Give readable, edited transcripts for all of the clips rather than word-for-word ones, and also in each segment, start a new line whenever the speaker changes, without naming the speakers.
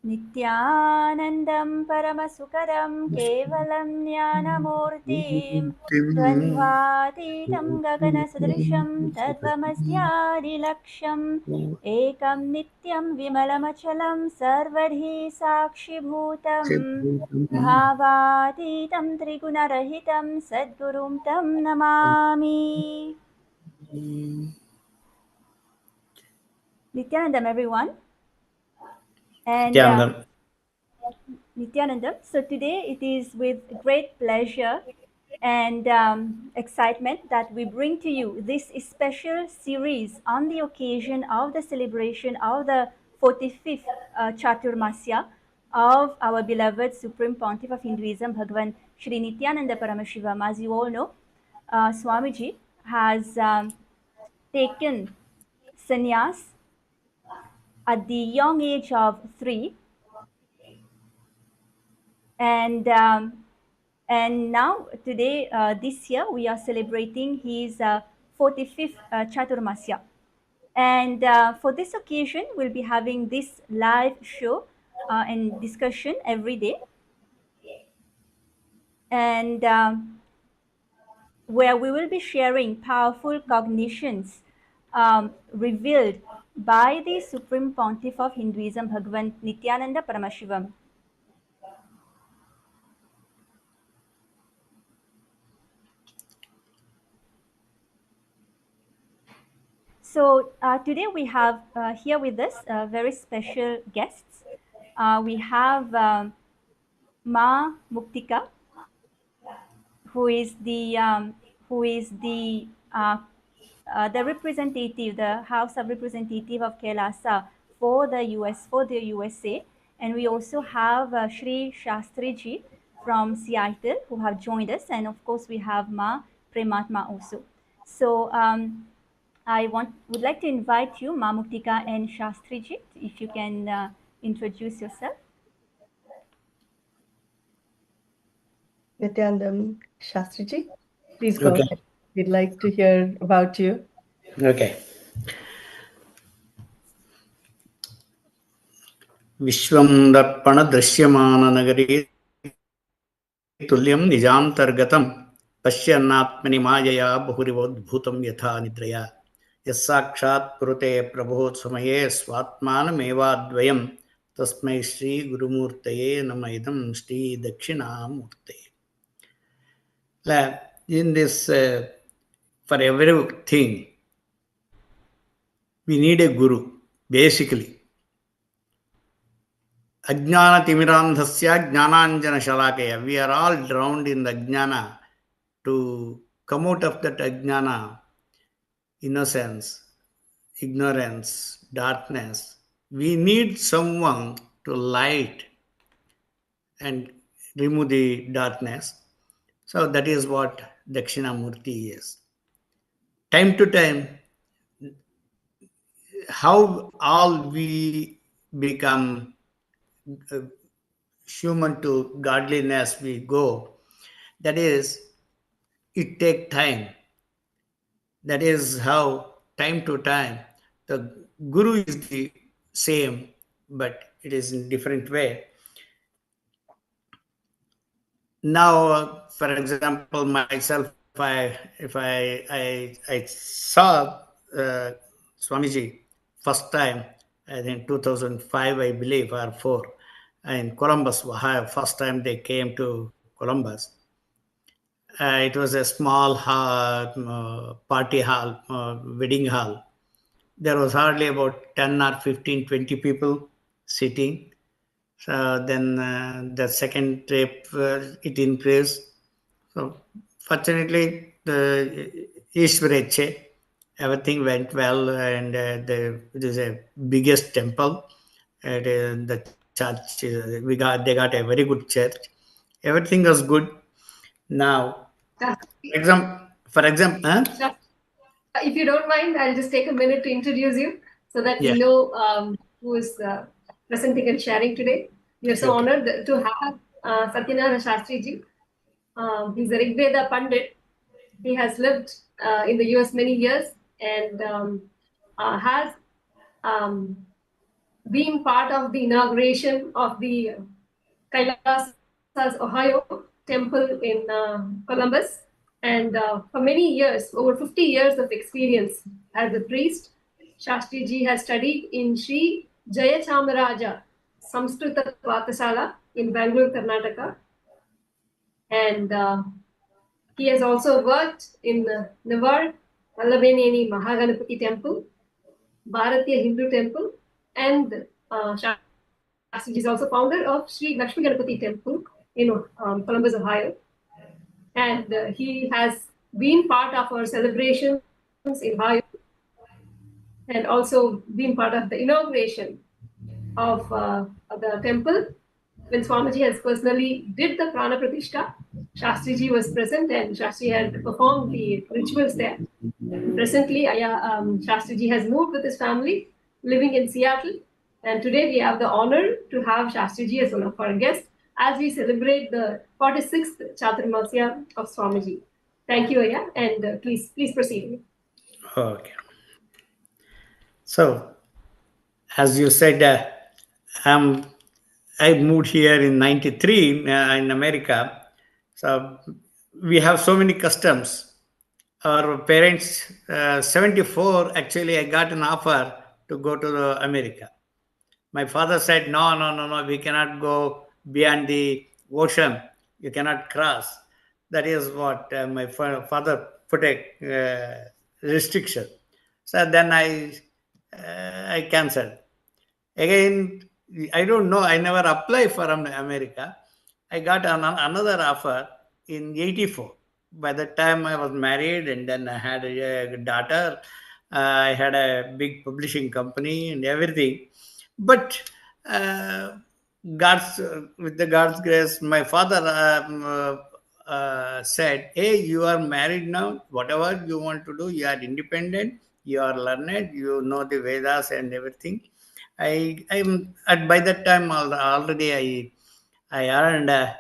Nithyanandam Paramasukaram Kevalam Jnanamurtim Dvandvatitam Gaganasadrisham Tadvamastyadilaksham Ekam Nityam Vimalamachalam Sarvadhi Sakshibhutam Bhavatitam Trigunarahitam Sadgurum Tam Namami. Nithyanandam, everyone. And Nithyanandam. So today it is with great pleasure and excitement that we bring to you this special series on the occasion of the celebration of the 45th Chaturmasya of our beloved Supreme Pontiff of Hinduism, Bhagavan Shri Nithyananda Paramashivam. As you all know, Swamiji has taken sannyas at the young age of 3, and now today, this year, we are celebrating his 45th Chaturmasya. And for this occasion, we'll be having this live show and discussion every day, and where we will be sharing powerful cognitions revealed by the Supreme Pontiff of Hinduism, Bhagavan Nithyananda Paramashivam. So today we have here with us very special guests. We have Ma Muktika, who is the representative, the House of Representative of KAILASA for the USA, and we also have Shri Shastriji from Seattle who have joined us, and of course we have Ma Prematma also. So I would like to invite you, Ma Muktika and Shastriji, if you can introduce yourself.
Nithyanandam, Shastriji, please go ahead. We'd like to hear about you.
Okay. Vishwam darpana drishyamana nagari tulyam nijamtargatam pasyanatmani mayaya bahurivodbhutam yatha nidraya yasakshat kurute prabhotsamaye swatmanam evadvayam tasmai Shri Gurumurtaye namaidam Shri Dakshinamurtaye. In this, for everything, we need a guru, basically. Ajnana timirandhasya jnananjana shalakaya. We are all drowned in the jnana. To come out of that ajnana, innocence, ignorance, darkness, we need someone to light and remove the darkness. So that is what Dakshinamurti is. Time to time, how all we become human to godliness we go, that is, it takes time. That is how time to time the guru is the same, but it is in different way. Now, for example, myself, if I saw Swamiji first time, I think 2005, I believe, or 4, in Columbus, Ohio. First time they came to Columbus. It was a small party hall, wedding hall. There was hardly about 10 or 15, 20 people sitting. So then the second trip, it increased. So fortunately, the Ishwareche, everything went well, and it is a biggest temple. The church, they got a very good church. Everything was good. Now, for example,
if you don't mind, I'll just take a minute to introduce you so that we know who is presenting and sharing today. We are so honored to have Satyanarayana Shastriji. He's a Rigveda Pandit. He has lived in the US many years and has been part of the inauguration of the KAILASA's Ohio temple in Columbus. And for many years, over 50 years of experience as a priest, Shastriji has studied in Sri Jayachamaraja Samskrita Pathashala in Bangalore, Karnataka. And he has also worked in Nevar, Vallabeneni Mahaganapati Temple, Bharatiya Hindu Temple, and Shastriji is also founder of Sri Lakshmi Ganapati Temple in Columbus, Ohio. And he has been part of our celebrations in Ohio and also been part of the inauguration of the temple. When Swamiji has personally did the Prana Pratishtha, Shastriji was present and Shastri had performed the rituals there. Presently, Shastriji has moved with his family, living in Seattle. And today we have the honor to have Shastriji as one of our guests as we celebrate the 46th Chaturmasya of Swamiji. Thank you, Aya, and please proceed.
Okay. So, as you said, I moved here in '93 in America. So we have so many customs. Our parents, 74, actually, I got an offer to go to America. My father said, no, we cannot go beyond the ocean. You cannot cross. That is what my father put a restriction. So then I canceled. Again, I don't know. I never applied for America. I got another offer in '84. By the time I was married, and then I had a daughter. I had a big publishing company and everything. But with the God's grace, my father said, "Hey, you are married now. Whatever you want to do, you are independent. You are learned. You know the Vedas and everything." I'm at by that time already I earned a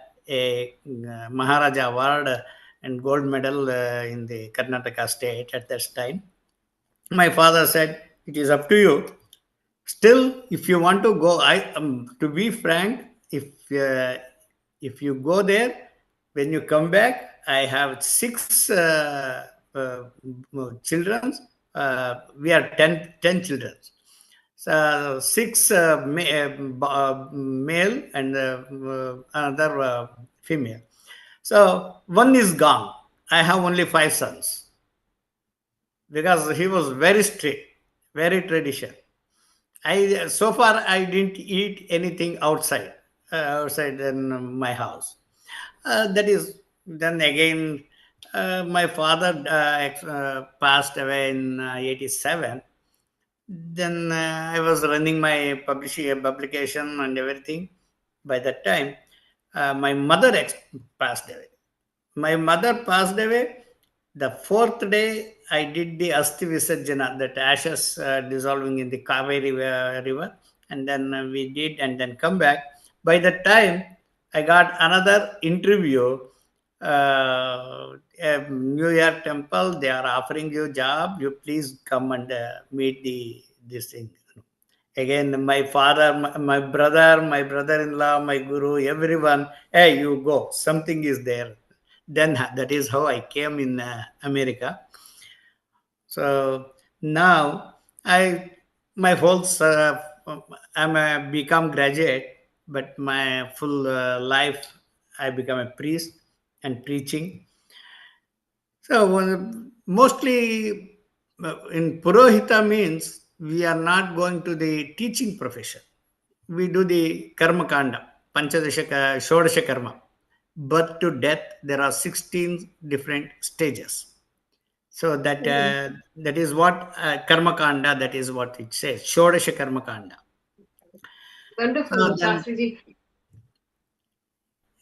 Maharaja Award and gold medal in the Karnataka state at that time. My father said, "It is up to you. Still, if you want to go, to be frank, if you go there, when you come back, I have six children. We are 10 children. So six male and another female. So one is gone. I have only 5 sons because he was very strict, very traditional. So far I didn't eat anything outside in my house. That is then again. My father passed away in '87. Then I was running my publication and everything. By that time, my mother passed away. My mother passed away. The fourth day, I did the Asti Visarjana, that ashes dissolving in the Kaveri river. And then we did, and then come back. By the time, I got another interview. New York Temple, they are offering you job. You please come and meet this thing. Again, my father, my brother-in-law, my guru, everyone, hey, you go. Something is there. Then that is how I came in America. So now my whole I'm a become graduate, but my full life I become a priest and preaching. So mostly in Purohita means we are not going to the teaching profession. We do the karma kanda, panchadasha, shodasha karma. Birth to death, there are 16 different stages. So that is what karma kanda, that is what it says, shodasha karma kanda.
Wonderful, Shastriji.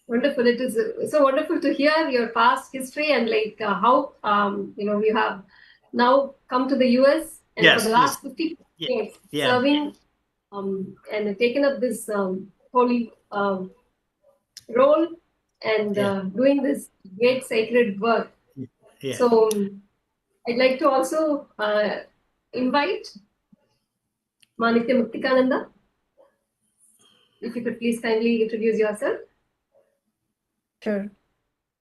Wonderful. It is so wonderful to hear your past history and how you have now come to the US and for the last 50 years serving and taken up this holy role and doing this great sacred work. So I'd like to also invite Manitya Muktikananda if you could please kindly introduce yourself.
Sure.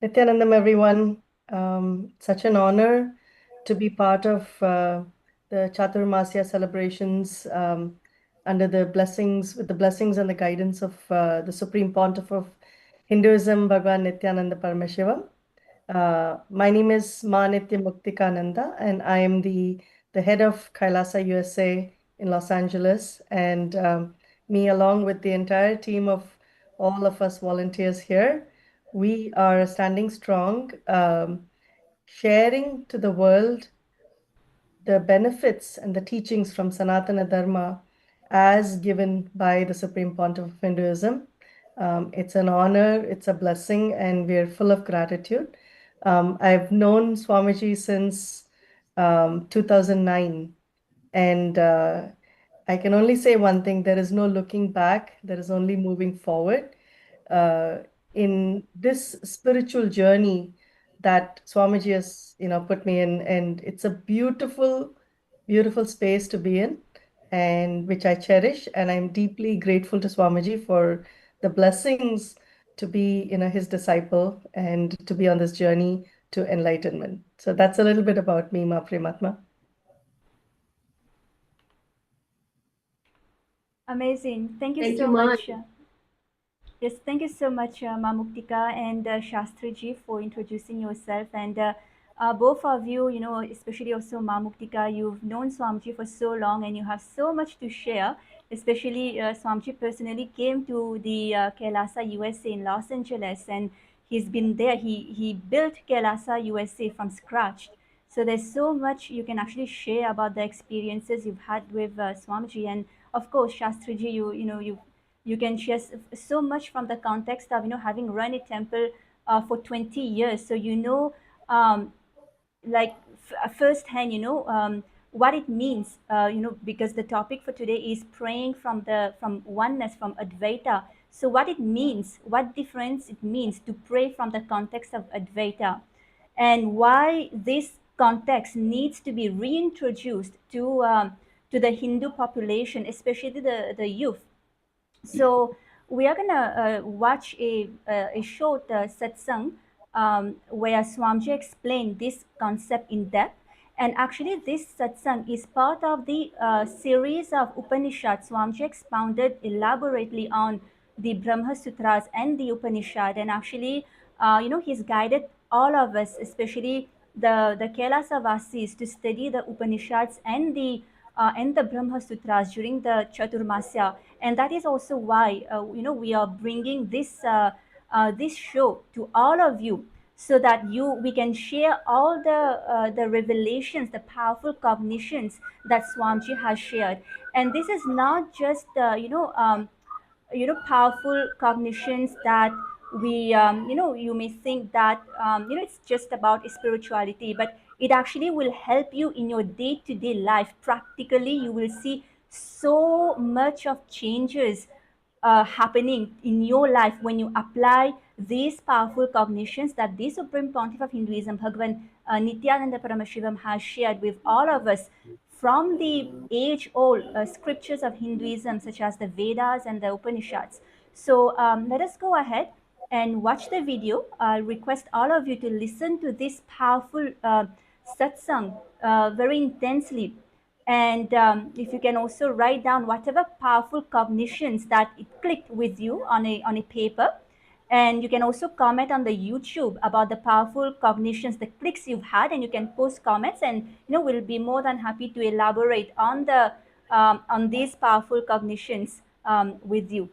Nithyanandam, everyone. Such an honor to be part of the Chaturmasya celebrations under the blessings, with the blessings and the guidance of the Supreme Pontiff of Hinduism, Bhagavan Nithyananda Paramashivam. My name is Ma Nitya Muktikananda, and I am the head of KAILASA USA in Los Angeles. And me, along with the entire team of all of us volunteers here, we are standing strong, sharing to the world the benefits and the teachings from Sanatana Dharma as given by the Supreme Pontiff of Hinduism. It's an honor, it's a blessing, and we're full of gratitude. I've known Swamiji since 2009, and I can only say one thing: there is no looking back, there is only moving forward. In this spiritual journey that Swamiji has, put me in, and it's a beautiful, beautiful space to be in, and which I cherish, and I'm deeply grateful to Swamiji for the blessings to be, his disciple and to be on this journey to enlightenment. So that's a little bit about me, Ma Prematma.
Amazing. Thank you
Thank
so
you, Ma.
much. Yes, thank you so much, Mamuktika and Shastriji, for introducing yourself. And both of you, especially also Mamuktika, you've known Swamiji for so long and you have so much to share. Especially Swamiji personally came to the KAILASA USA in Los Angeles, and he's been there. He built KAILASA USA from scratch. So there's so much you can actually share about the experiences you've had with Swamiji. And of course, Shastriji, you can share so much from the context of having run a temple for 20 years, so um, like firsthand what it means, because the topic for today is praying from oneness, from Advaita. So what it means, what difference it means to pray from the context of Advaita, and why this context needs to be reintroduced to the Hindu population, especially the youth. So we are gonna watch a short satsang where Swamiji explained this concept in depth. And actually, this satsang is part of the series of Upanishads. Swamiji expounded elaborately on the Brahma Sutras and the Upanishad. And actually, he's guided all of us, especially the Kailasa Vasis, to study the Upanishads and the Brahma Sutras during the Chaturmasya. And that is also why we are bringing this show to all of you, so that we can share all the revelations, the powerful cognitions that Swamiji has shared. And this is not just powerful cognitions that we you may think that it's just about spirituality, but it actually will help you in your day-to-day life. Practically, you will see so much of changes happening in your life when you apply these powerful cognitions that the Supreme Pontiff of Hinduism, Bhagavan Nithyananda Paramashivam, has shared with all of us from the age-old scriptures of Hinduism, such as the Vedas and the Upanishads. So let us go ahead and watch the video. I'll request all of you to listen to this powerful satsang very intensely. And if you can also write down whatever powerful cognitions that it clicked with you on a paper. And you can also comment on the YouTube about the powerful cognitions, the clicks you've had, and you can post comments, and we'll be more than happy to elaborate on these powerful cognitions with you.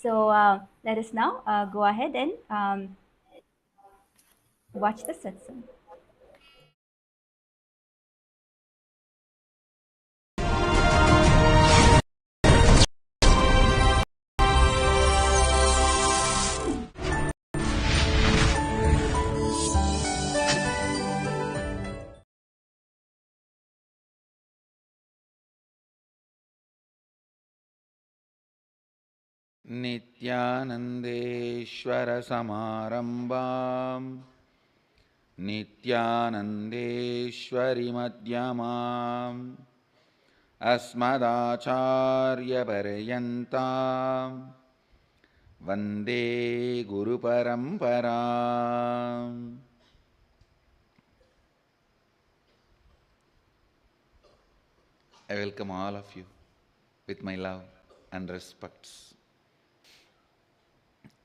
So let us now go ahead and watch the satsang.
नित्यानन्देश्वरसमारम्भां नित्यानन्देश्वरिमध्यमाम् अस्मदाचार्यपर्यन्तां वन्दे गुरुपरम्पराम्. I welcome all of you with my love and respects.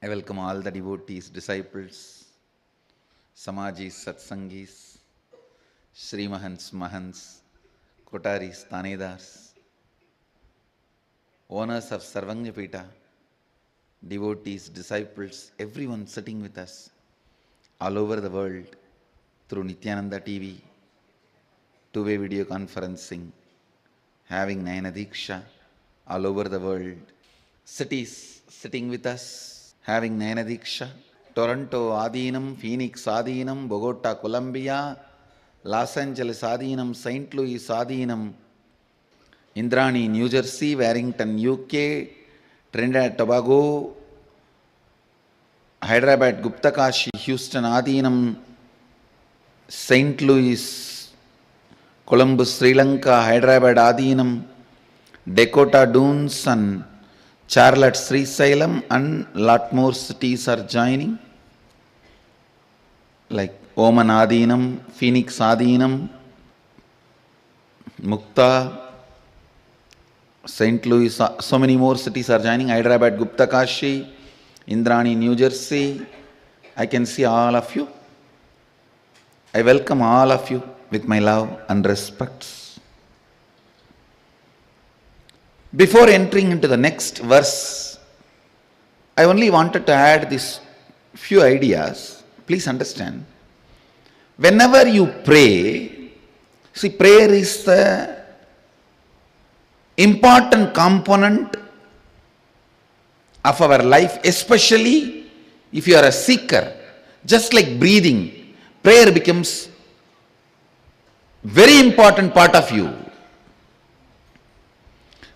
I welcome all the devotees, disciples, Samajis, Satsangis, Srimahans, Mahants, Kotaris, Tanedars, owners of Sarvanyapita, devotees, disciples, everyone sitting with us all over the world through Nithyananda TV, two-way video conferencing, having Nayana Diksha all over the world. Cities sitting with us, having Nayana Diksha. Toronto Adinam, Phoenix Adinam, Bogota, Colombia, Los Angeles Adinam, St. Louis Adinam, Indrani, New Jersey, Warrington, UK, Trinidad, Tobago, Hyderabad, Guptakashi, Houston Adinam, St. Louis, Columbus, Sri Lanka, Hyderabad Adinam, Dakota Dunes and Charlotte, Sri Salem, and lot more cities are joining, like Oman Adinam, Phoenix Adinam, Mukta, St. Louis, so many more cities are joining, Hyderabad, Guptakashi, Indrani, New Jersey. I can see all of you. I welcome all of you with my love and respects. Before entering into the next verse, I only wanted to add these few ideas. Please understand. Whenever you pray, see, prayer is the important component of our life, especially if you are a seeker. Just like breathing, prayer becomes very important part of you.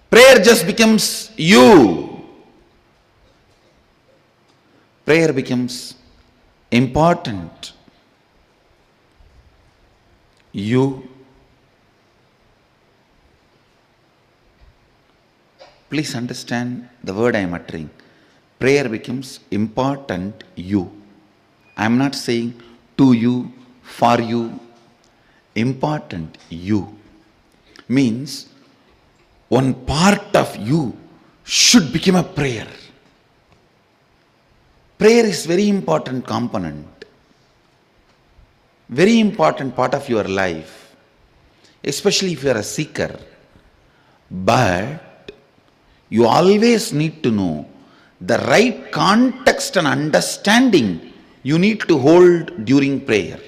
Prayer just becomes you. Prayer becomes important. You. Please understand the word I am uttering. Prayer becomes important you. I am not saying to you, for you. Important you. Means one part of you should become a prayer. Prayer is very important component. Very important part of your life. Especially if you are a seeker. But you always need to know the right context and understanding you need to hold during prayer.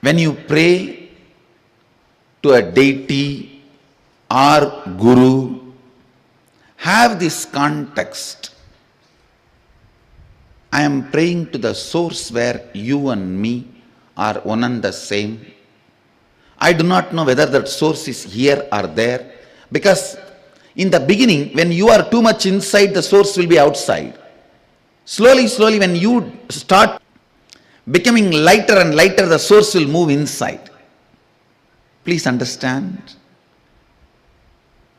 When you pray to a deity or guru, have this context. I am praying to the source where you and me are one and the same. I do not know whether that source is here or there, because in the beginning, when you are too much inside, the source will be outside. Slowly, when you start becoming lighter and lighter, the source will move inside. Please understand.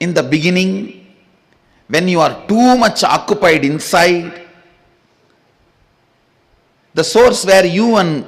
In the beginning, when you are too much occupied inside, the source where you and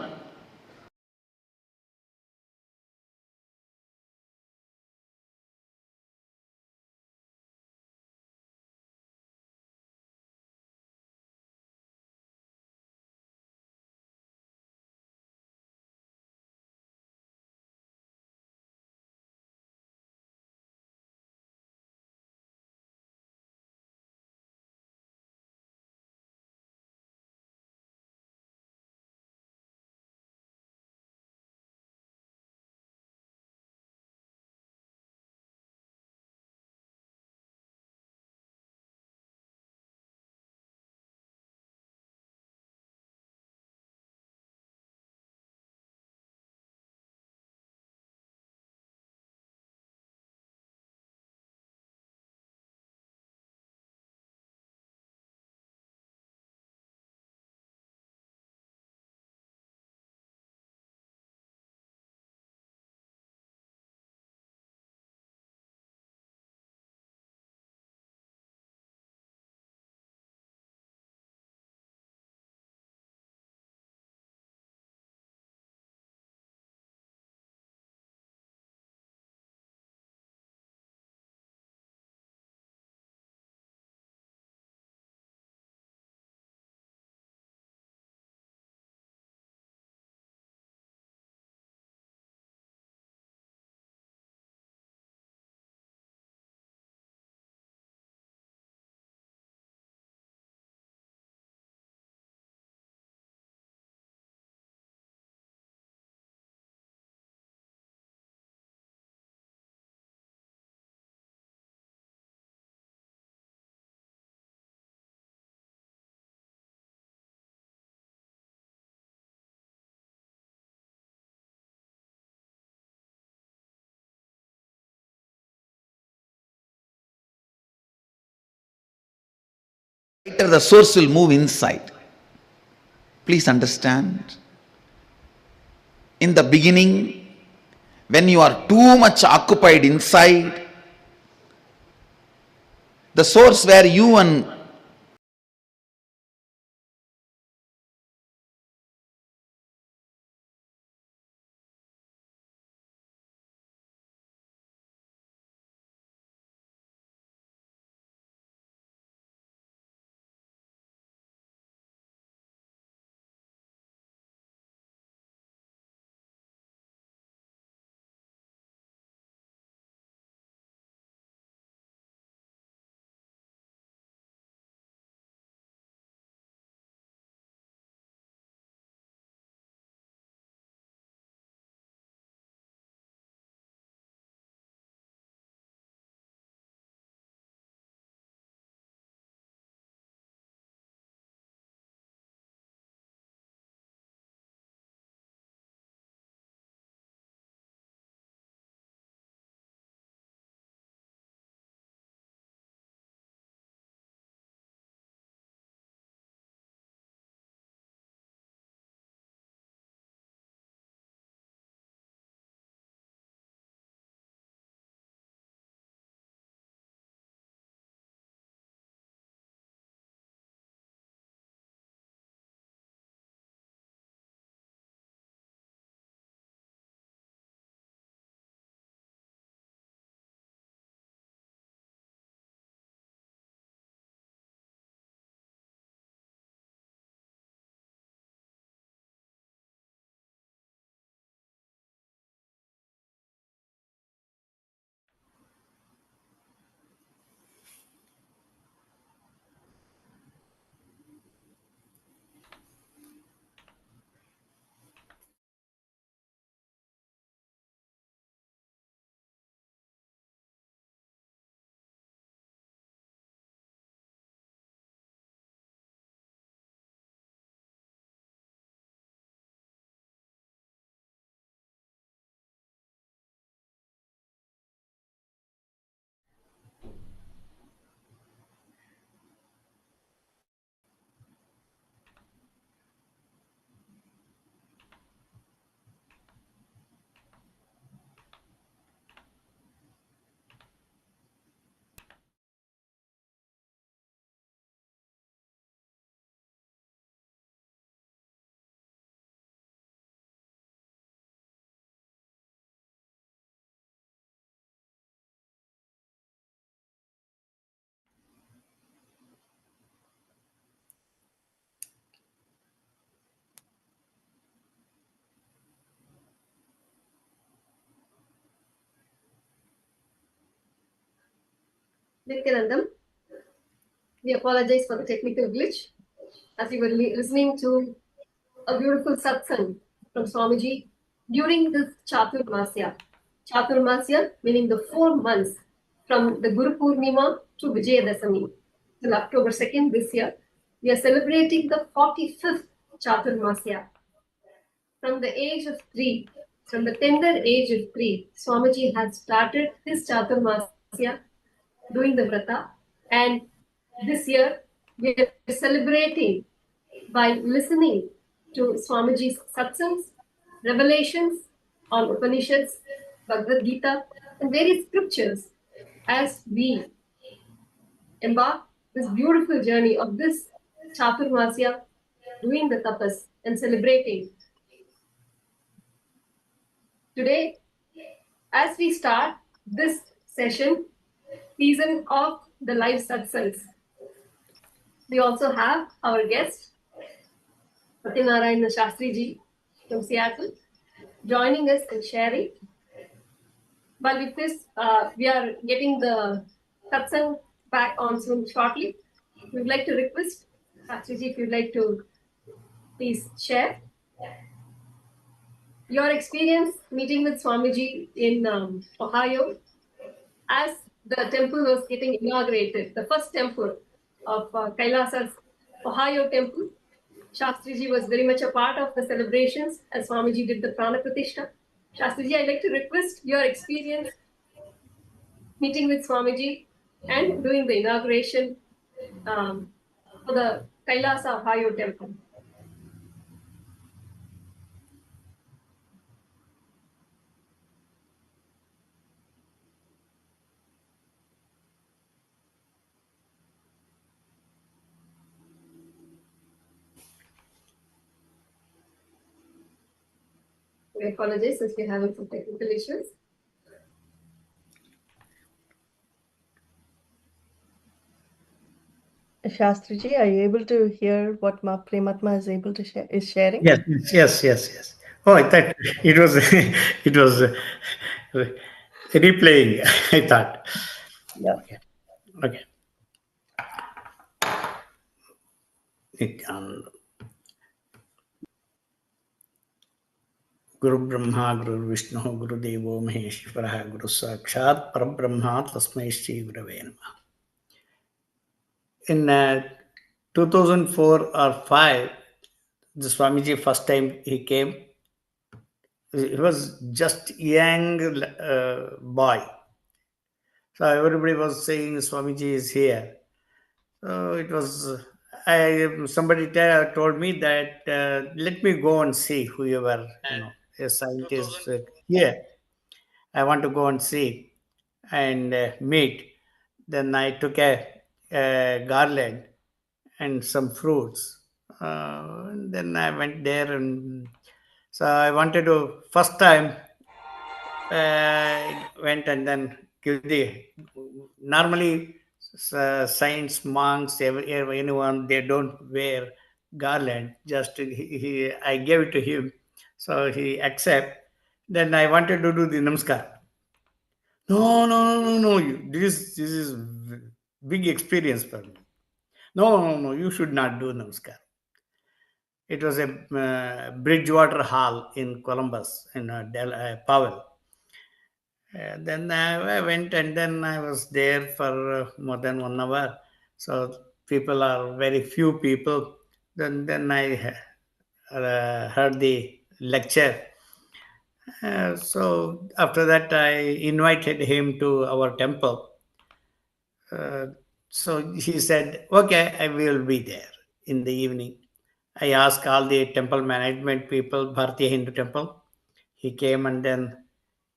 later the source will move inside. Please understand. In the beginning, when you are too much occupied inside, the source where you and
Nithyanandam, we apologize for the technical glitch as we were listening to a beautiful satsang from Swamiji during this Chaturmasya. Chaturmasya meaning the 4 months from the Guru Purnima to Vijayadasami till October 2nd this year. We are celebrating the 45th Chaturmasya. From the age of 3, from the tender age of 3, Swamiji had started his Chaturmasya doing the vrata, and this year we are celebrating by listening to Swamiji's satsangs, revelations on Upanishads, Bhagavad Gita, and various scriptures as we embark this beautiful journey of this Chaturmasya, doing the tapas and celebrating. Today, as we start this session, season of the live satsangs, we also have our guest, Satyanarayana Shastri Ji from Seattle, joining us and sharing. But with this, we are getting the satsang back on soon shortly. We would like to request Shastri Ji, if you'd like to please share your experience meeting with Swamiji in Ohio as the temple was getting inaugurated, the first temple of KAILASA's Ohio temple. Shastriji was very much a part of the celebrations as Swamiji did the Prana Pratishtha. Shastriji, I'd like to request your experience meeting with Swamiji and doing the inauguration for the Kailasa Hayo temple. We apologize if you're having some technical issues.
Shastriji, are you able to hear what Ma Prematma is able to share, is sharing?
Yes. Oh, I thought it was it was replaying. I thought.
Yeah.
Okay. Nityananda. Guru Brahma, Guru Vishnu, Guru Devo Maheshwara, Guru Sakshat Parabrahma, Tasmai Shri Gurave Namaha. In 2004 or 5, the Swamiji first time he came, he was just young boy. So everybody was saying Swamiji is here. So it was, somebody told me that let me go and see whoever, a scientist here. I want to go and see and meet. Then I took a garland and some fruits. And then I went there, and so I wanted to first time went and then give the normally science monks anyone they don't wear garland. Just I gave it to him, so he accept. Then I wanted to do the namaskar. No. This is big experience for me. No. You should not do namaskar. It was a Bridgewater Hall in Columbus, in Powell. Then I went and then I was there for more than 1 hour. So people are very few people. Then I heard the lecture. So after that, I invited him to our temple. So he said, "Okay, I will be there in the evening." I asked all the temple management people, Bharatiya Hindu Temple. He came and then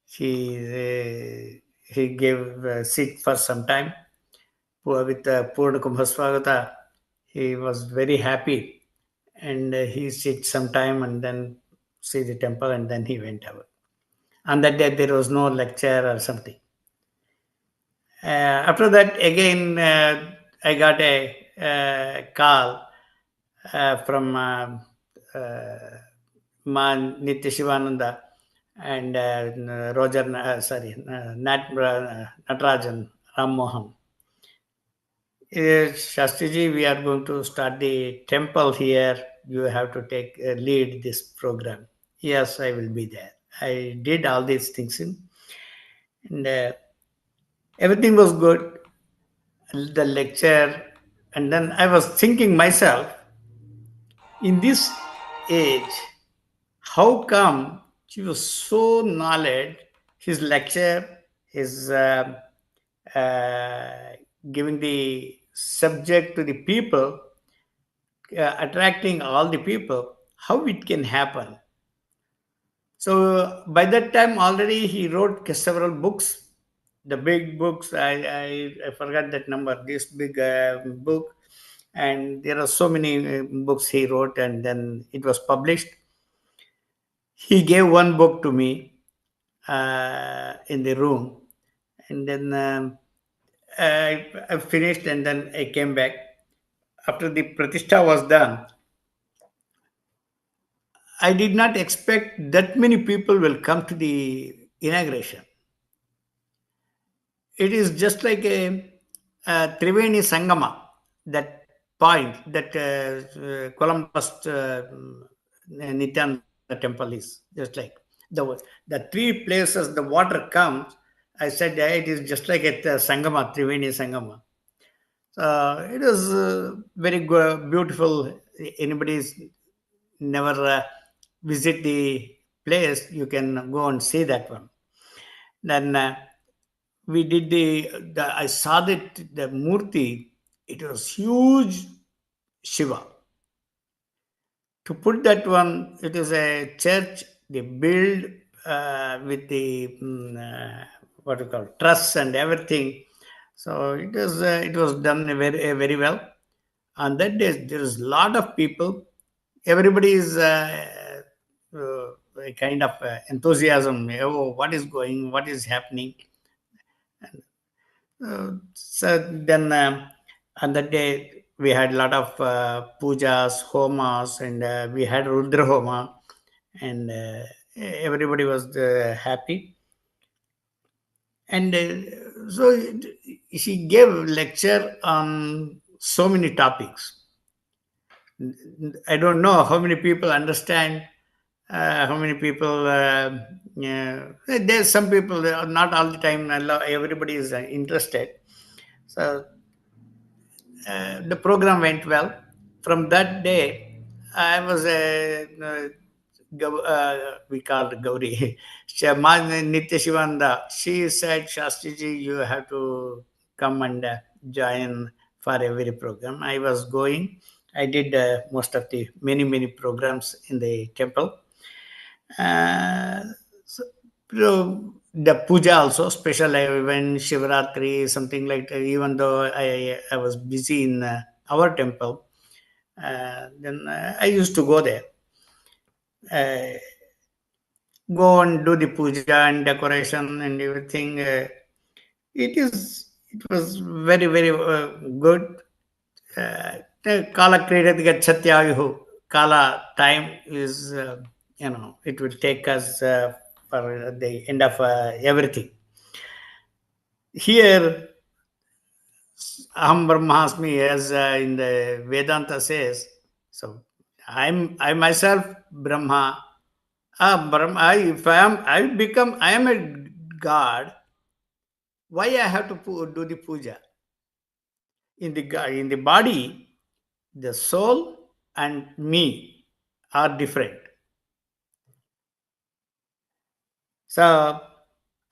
he gave seat for some time with Purna Kumbha Swagata. He was very happy, and he sit some time and then see the temple, and then he went out. On that day, there was no lecture or something. After that, again, I got a call from Ma Nitya Shivananda and Roger, Natarajan Ram Mohan. Shastriji, we are going to start the temple here. You have to take lead this program. Yes, I will be there. I did all these things and everything was good. The lecture, and then I was thinking myself, in this age, how come he was so knowledge? His lecture, his uh, giving the subject to the people, attracting all the people. How it can happen? So by that time already he wrote several books. The big books, I forgot that number. This big book, and there are so many books he wrote, and then it was published. He gave one book to me in the room, and then I finished, and then I came back. After the pratishtha was done, I did not expect that many people will come to the inauguration. It is just like a Triveni Sangama, that point that Columbus Nityananda temple is just like the three places the water comes. I said yeah, it is just like a Sangama, Triveni Sangama. It is very good, beautiful. Anybody's never visit the place, you can go and see that one. Then we did the I saw that the murti. It was huge Shiva. To put that one, it is a church they build with the what you call truss and everything. So it was done very well. On that day, there is a lot of people. Everybody is a kind of enthusiasm. Oh, what is happening? So then on that day we had a lot of pujas, homas, and we had Rudra Homa, and everybody was happy. And so she gave lecture on so many topics. I don't know how many people understand. How many people? There's some people. Not all the time. Everybody is interested. So the program went well. From that day, I was we called Gauri. Nitya Shivanda. She said, Shastriji, you have to come and join for every program. I was going. I did most of the many programs in the temple. Uh, so, the puja also special when Shivaratri, something like that, even though I was busy in our temple, then I used to go there, uh, go and do the puja and decoration and everything. It was very good. Kala Kridat Gachatyayu. Kala time is, it will take us for the end of everything. Here, Aham Brahmasmi, as in the Vedanta says, so I myself Brahma. Brahma, I am a God. Why I have to do the puja? In the body, the soul and me are different. So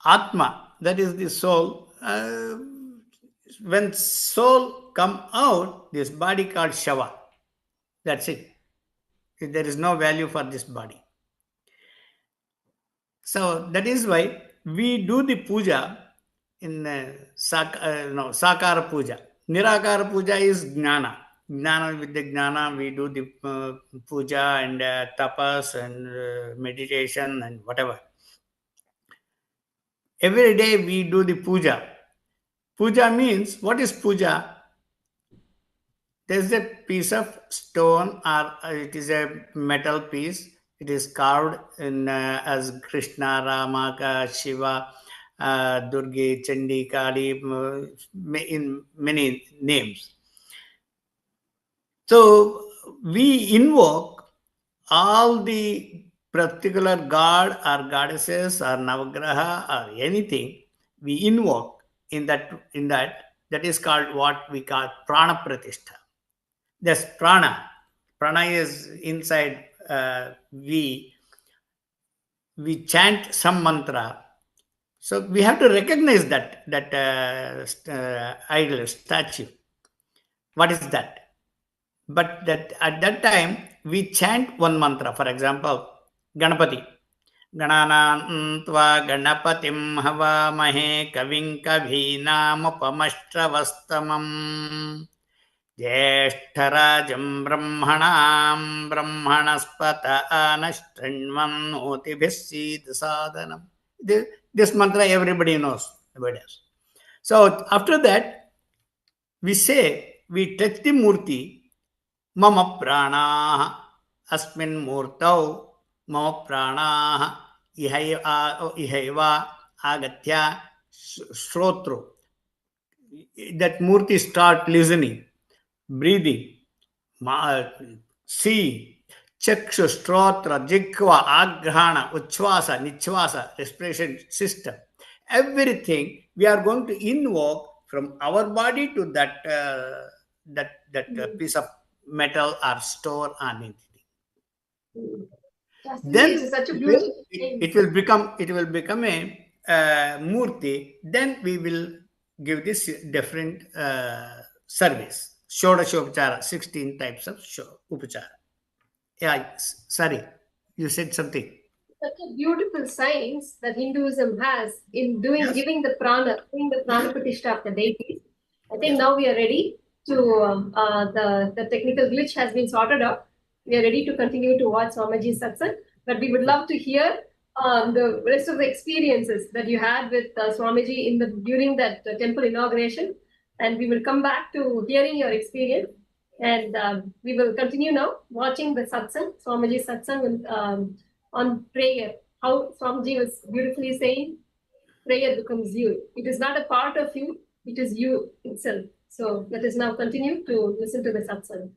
Atma, that is the soul. When soul come out, this body called Shava. That's it. There is no value for this body. So that is why we do the puja in Sakara puja. Nirakara puja is Jnana. Jnana, with the Jnana, we do the puja and tapas and meditation and whatever. Every day we do the puja. Puja means, what is puja? There's a piece of stone or it is a metal piece. It is carved in as Krishna, Rama, Shiva, Durga, Chandi, Kali, in many names. So we invoke all the particular god or goddesses or navagraha or anything we invoke in that is called what we call prana pratishtha. That's prana. Prana is inside. We chant some mantra, so we have to recognize that idol statue. What is that? But that at that time we chant one mantra. For example, Ganapati. Ganana tva Ganapatim Havamahe Kavin Kavinamupamashravastamam Jeshtarajam Brahmanam Brahmanaspata Anashtanvam Sadanam. This mantra everybody knows. So after that, we touch the Murti. Mama prana asmin murtau mama prana ihaiva agatya shrotru. That Murti start listening, breathing, see, chakshu, strotra, jikva, agrahana, uchvasa, nichvasa, respiration system. Everything we are going to invoke from our body to that piece of metal or stone or anything. Then it will become a murti. Then we will give this different service. Shodashopachara, 16 types of upachara. Yeah, sorry, you said something.
Such a beautiful science that Hinduism has in giving the prana, doing the prana pratishtha of the deities. I think now we are ready to, the technical glitch has been sorted out. We are ready to continue to watch Swamiji's Satsang, but we would love to hear the rest of the experiences that you had with Swamiji during that temple inauguration. And we will come back to hearing your experience. And we will continue now watching the Satsang, Swamiji's Satsang on prayer. How Swamiji was beautifully saying, prayer becomes you. It is not a part of you, it is you itself. So let us now continue to listen to the Satsang.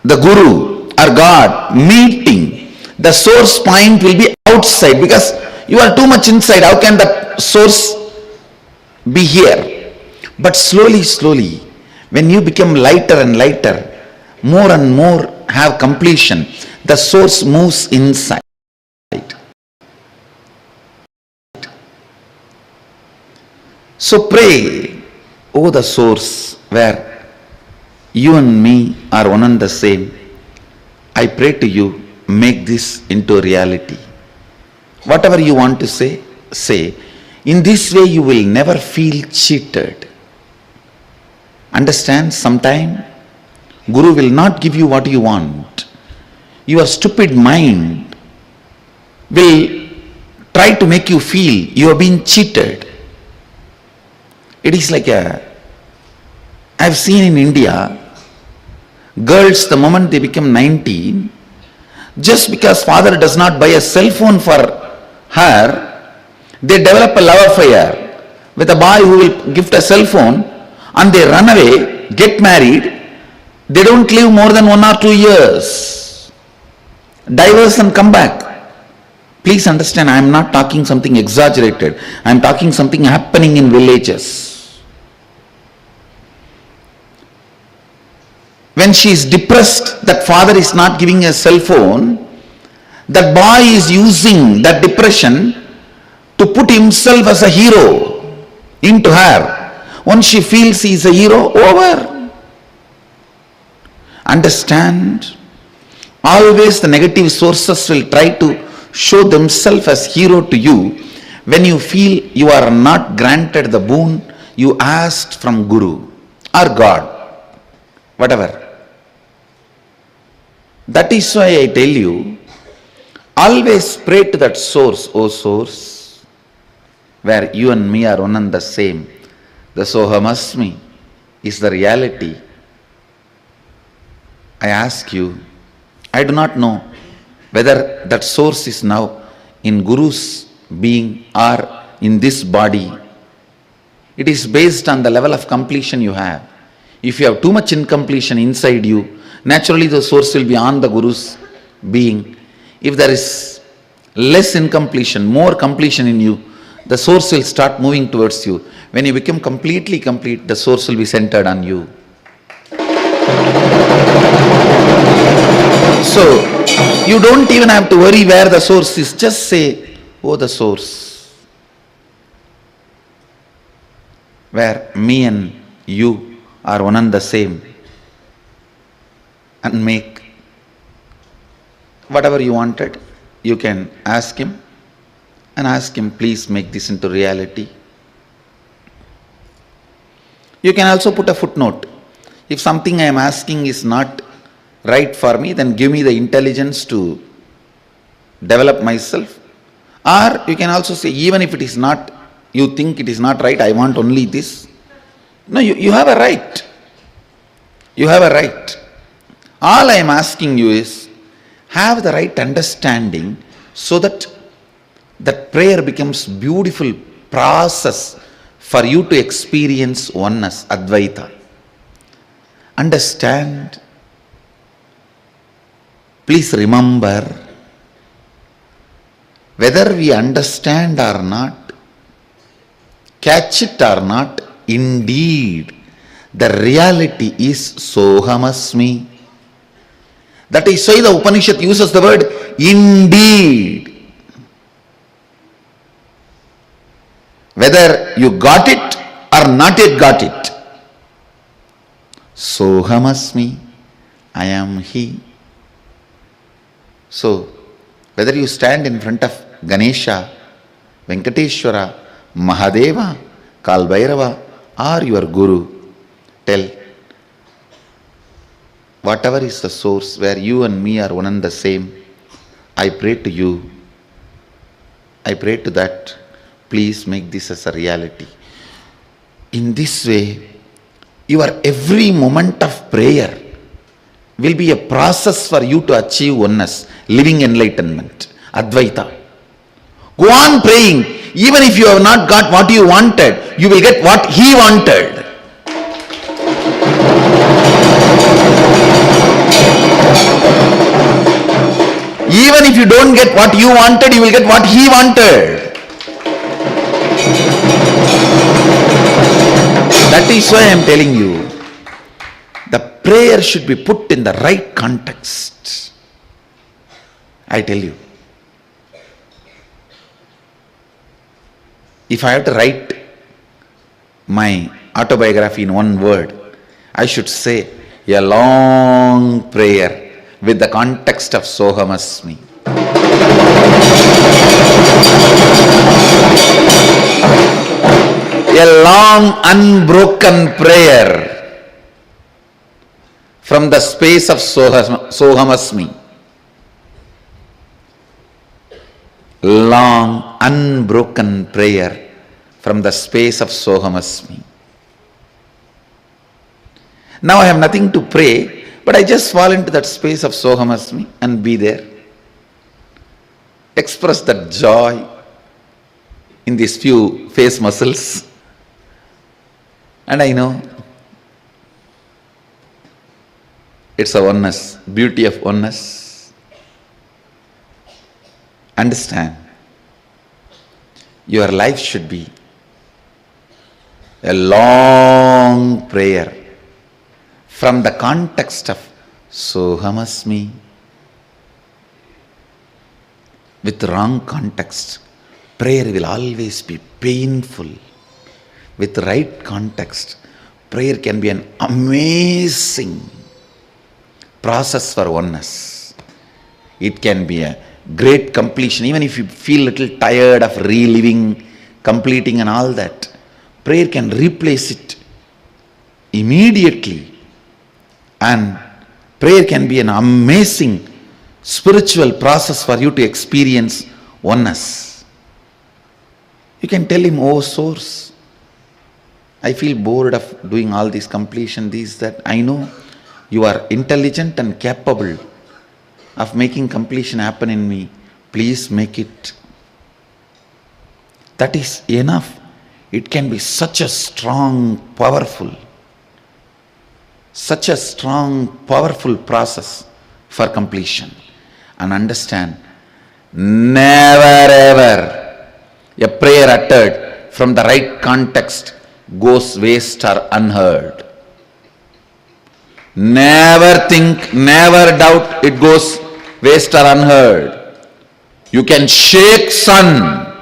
The Guru or God meeting, the source point will be outside because you are too much inside. How can the source be here? But slowly, slowly, when you become lighter and lighter, more and more have completion, the source moves inside. So pray, oh the source where you and me are one and the same. I pray to you, make this into reality. Whatever you want to say, say. In this way you will never feel cheated. Understand, sometime Guru will not give you what you want. Your stupid mind will try to make you feel you have been cheated. It is like I've seen in India, girls, the moment they become 19, just because father does not buy a cell phone for her, they develop a love affair with a boy who will gift a cell phone, and they run away, get married. They don't live more than 1 or 2 years, divorce and come back. Please understand, I am not talking something exaggerated. I am talking something happening in villages. When she is depressed that father is not giving a cell phone, that boy is using that depression to put himself as a hero into her. Once she feels he is a hero, over. Understand? Always the negative sources will try to show themselves as hero to you when you feel you are not granted the boon you asked from Guru or God, whatever. That is why I tell you, always pray to that source, O source, where you and me are one and the same. The Sohamasmi is the reality. I ask you, I do not know whether that source is now in Guru's being or in this body. It is based on the level of completion you have. If you have too much incompletion inside you, naturally the source will be on the Guru's being. If there is less incompletion, more completion in you, the source will start moving towards you. When you become completely complete, the source will be centered on you. So, you don't even have to worry where the source is. Just say, oh, the source, where me and you are one and the same, and make whatever you wanted. You can ask him and ask him, please make this into reality. You can also put a footnote. If something I am asking is not right for me, then give me the intelligence to develop myself. Or you can also say, even if it is not, you think it is not right, I want only this. No, you have a right. You have a right. All I am asking you is, have the right understanding so that that prayer becomes beautiful process for you to experience oneness, Advaita. Understand. Please remember, whether we understand or not, catch it or not, indeed, the reality is Sohamasmi. That is why the Upanishad uses the word indeed. Whether you got it or not yet got it, Sohamasmi, I am He. So, whether you stand in front of Ganesha, Venkateshwara, Mahadeva, Kalbhairava, or your Guru, tell, whatever is the source where you and me are one and the same, I pray to you, I pray to that, please make this as a reality. In this way, your every moment of prayer will be a process for you to achieve oneness, living enlightenment, Advaita. Go on praying. Even if you have not got what you wanted, you will get what He wanted. Even if you don't get what you wanted, you will get what He wanted. That is why I am telling you, the prayer should be put in the right context. I tell you, if I have to write my autobiography in one word, I should say a long prayer with the context of Sohamasmi. A long unbroken prayer from the space of Sohamasmi. Long unbroken prayer from the space of Sohamasmi. Now I have nothing to pray, but I just fall into that space of Sohamasmi and be there. Express that joy in these few face muscles. And I know it's a oneness, beauty of oneness. Understand, your life should be a long prayer from the context of Sohamasmi. With wrong context, prayer will always be painful. With right context, prayer can be an amazing process for oneness. It can be a great completion. Even if you feel a little tired of reliving, completing and all that, prayer can replace it immediately. And prayer can be an amazing spiritual process for you to experience oneness. You can tell Him, oh Source, I feel bored of doing all this completion, this, that. I know you are intelligent and capable of making completion happen in me. Please make it. That is enough. It can be such a strong, powerful process for completion. And understand, never ever A prayer uttered from the right context goes waste or unheard. Never think, never doubt it goes waste or unheard. You can shake sun,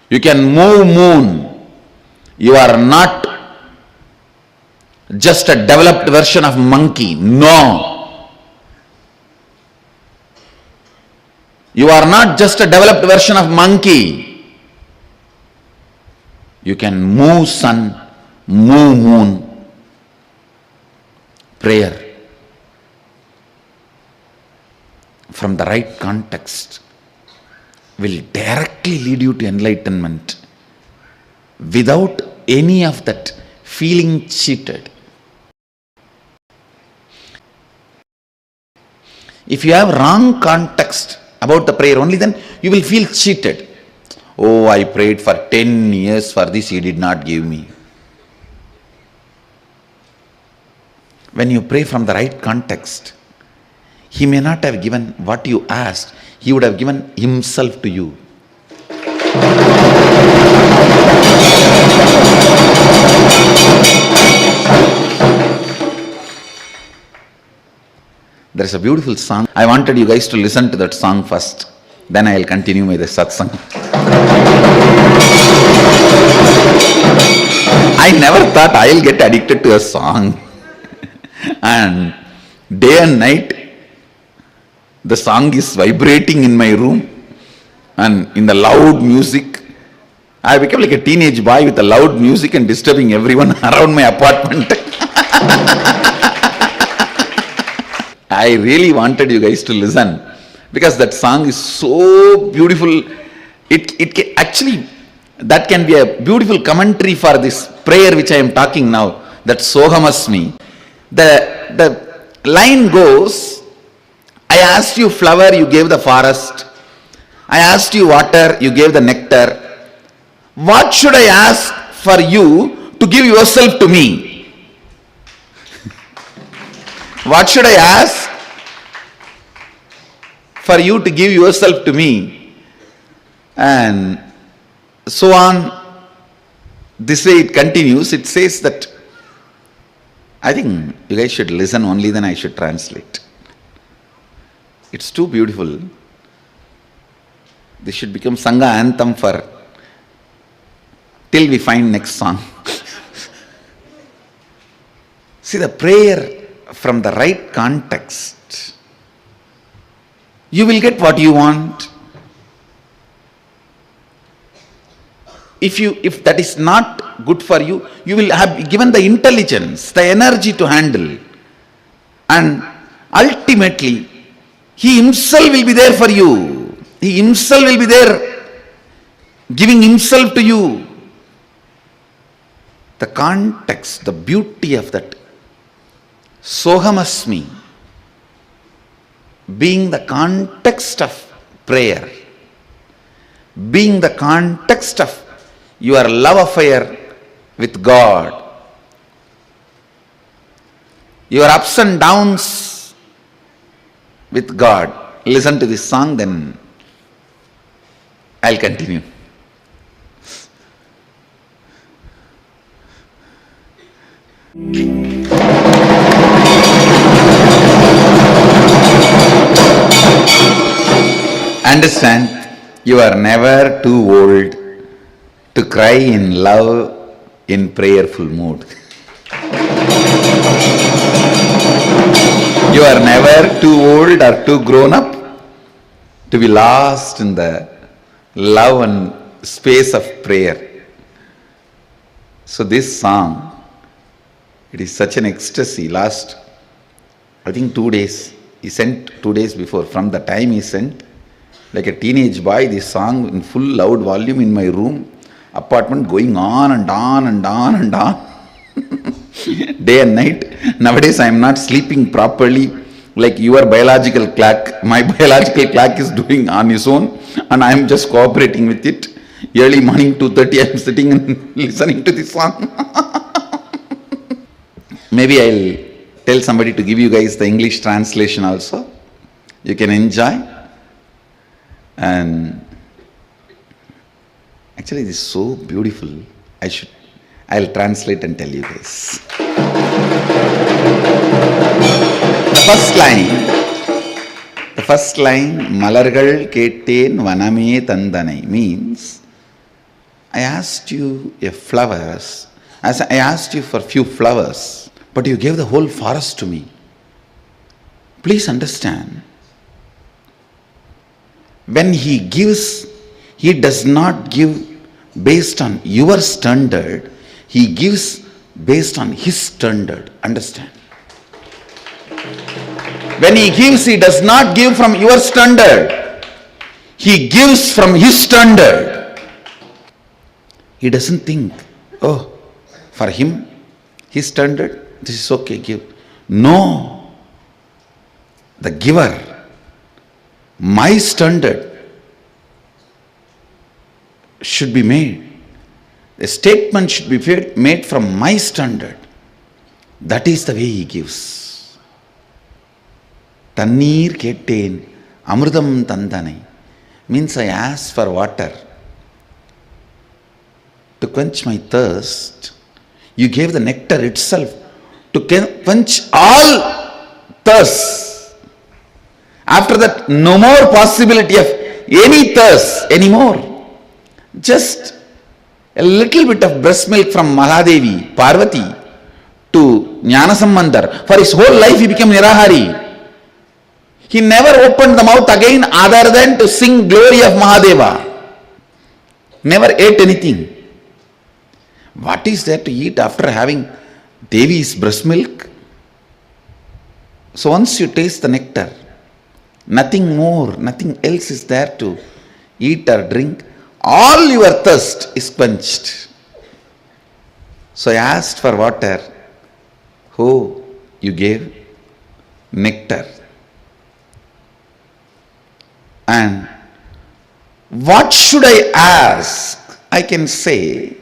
you can move moon. You are not just a developed version of monkey. No. You are not just a developed version of monkey. You can move sun, move moon. Prayer from the right context will directly lead you to enlightenment without any of that feeling cheated. If you have wrong context about the prayer only, then you will feel cheated. Oh, I prayed for 10 years for this, he did not give me. When you pray from the right context, he may not have given what you asked, he would have given himself to you. There is a beautiful song. I wanted you guys to listen to that song first. Then I will continue with the Satsang. I never thought I will get addicted to a song. And day and night, the song is vibrating in my room. And in the loud music, I became like a teenage boy with the loud music and disturbing everyone around my apartment. I really wanted you guys to listen because that song is so beautiful. It actually, that can be a beautiful commentary for this prayer which I am talking now, that Sohamasmi. The line goes, I asked you flower, you gave the forest. I asked you water, you gave the nectar. What should I ask for you to give yourself to me? What should I ask for you to give yourself to me? And so on. This way it continues. It says that, I think you guys should listen only, then I should translate. It's too beautiful. This should become Sangha anthem for till we find next song. See, the prayer from the right context, you will get what you want. If that is not good for you, you will have given the intelligence, the energy to handle. And ultimately, he himself will be there for you. He himself will be there, giving himself to you. The context, the beauty of that Sohamasmi being the context of prayer, being the context of your love affair with God, your ups and downs with God. Listen to this song, then I'll continue. Understand, you are never too old to cry in love in prayerful mood. You are never too old or too grown up to be lost in the love and space of prayer. So this song, it is such an ecstasy. Last, I think 2 days, he sent 2 days before. From the time he sent, like a teenage boy, this song in full loud volume in my room, apartment, going on and on and on and on. Day and night. Nowadays I am not sleeping properly like your biological clock. My biological clock is doing on its own and I am just cooperating with it. Early morning 2:30 I am sitting and listening to this song. Maybe I'll tell somebody to give you guys the English translation also. You can enjoy. And Actually, this is so beautiful. I'll translate and tell you guys. The first line, Malargal Ketten Vaname Tandanai, means I asked you I asked you for few flowers, but you gave the whole forest to me. Please understand, when he gives, he does not give based on your standard, he gives based on his standard. Understand? When he gives, he does not give from your standard, he gives from his standard. He doesn't think, oh, for him, his standard, this is okay, give. No, the giver, my standard should be made. A statement should be made from my standard. That is the way he gives. Tannir Ketten Amrudam Tandanai means I ask for water to quench my thirst. You gave the nectar itself to quench all thirst. After that, no more possibility of any thirst anymore. Just a little bit of breast milk from Mahadevi, Parvati, to Jnanasambandar. For his whole life he became Nirahari. He never opened the mouth again other than to sing glory of Mahadeva. Never ate anything. What is there to eat after having Devi's breast milk? So once you taste the nectar, nothing more, nothing else is there to eat or drink. All your thirst is quenched. So I asked for water. Oh, you gave nectar. And what should I ask? I can say,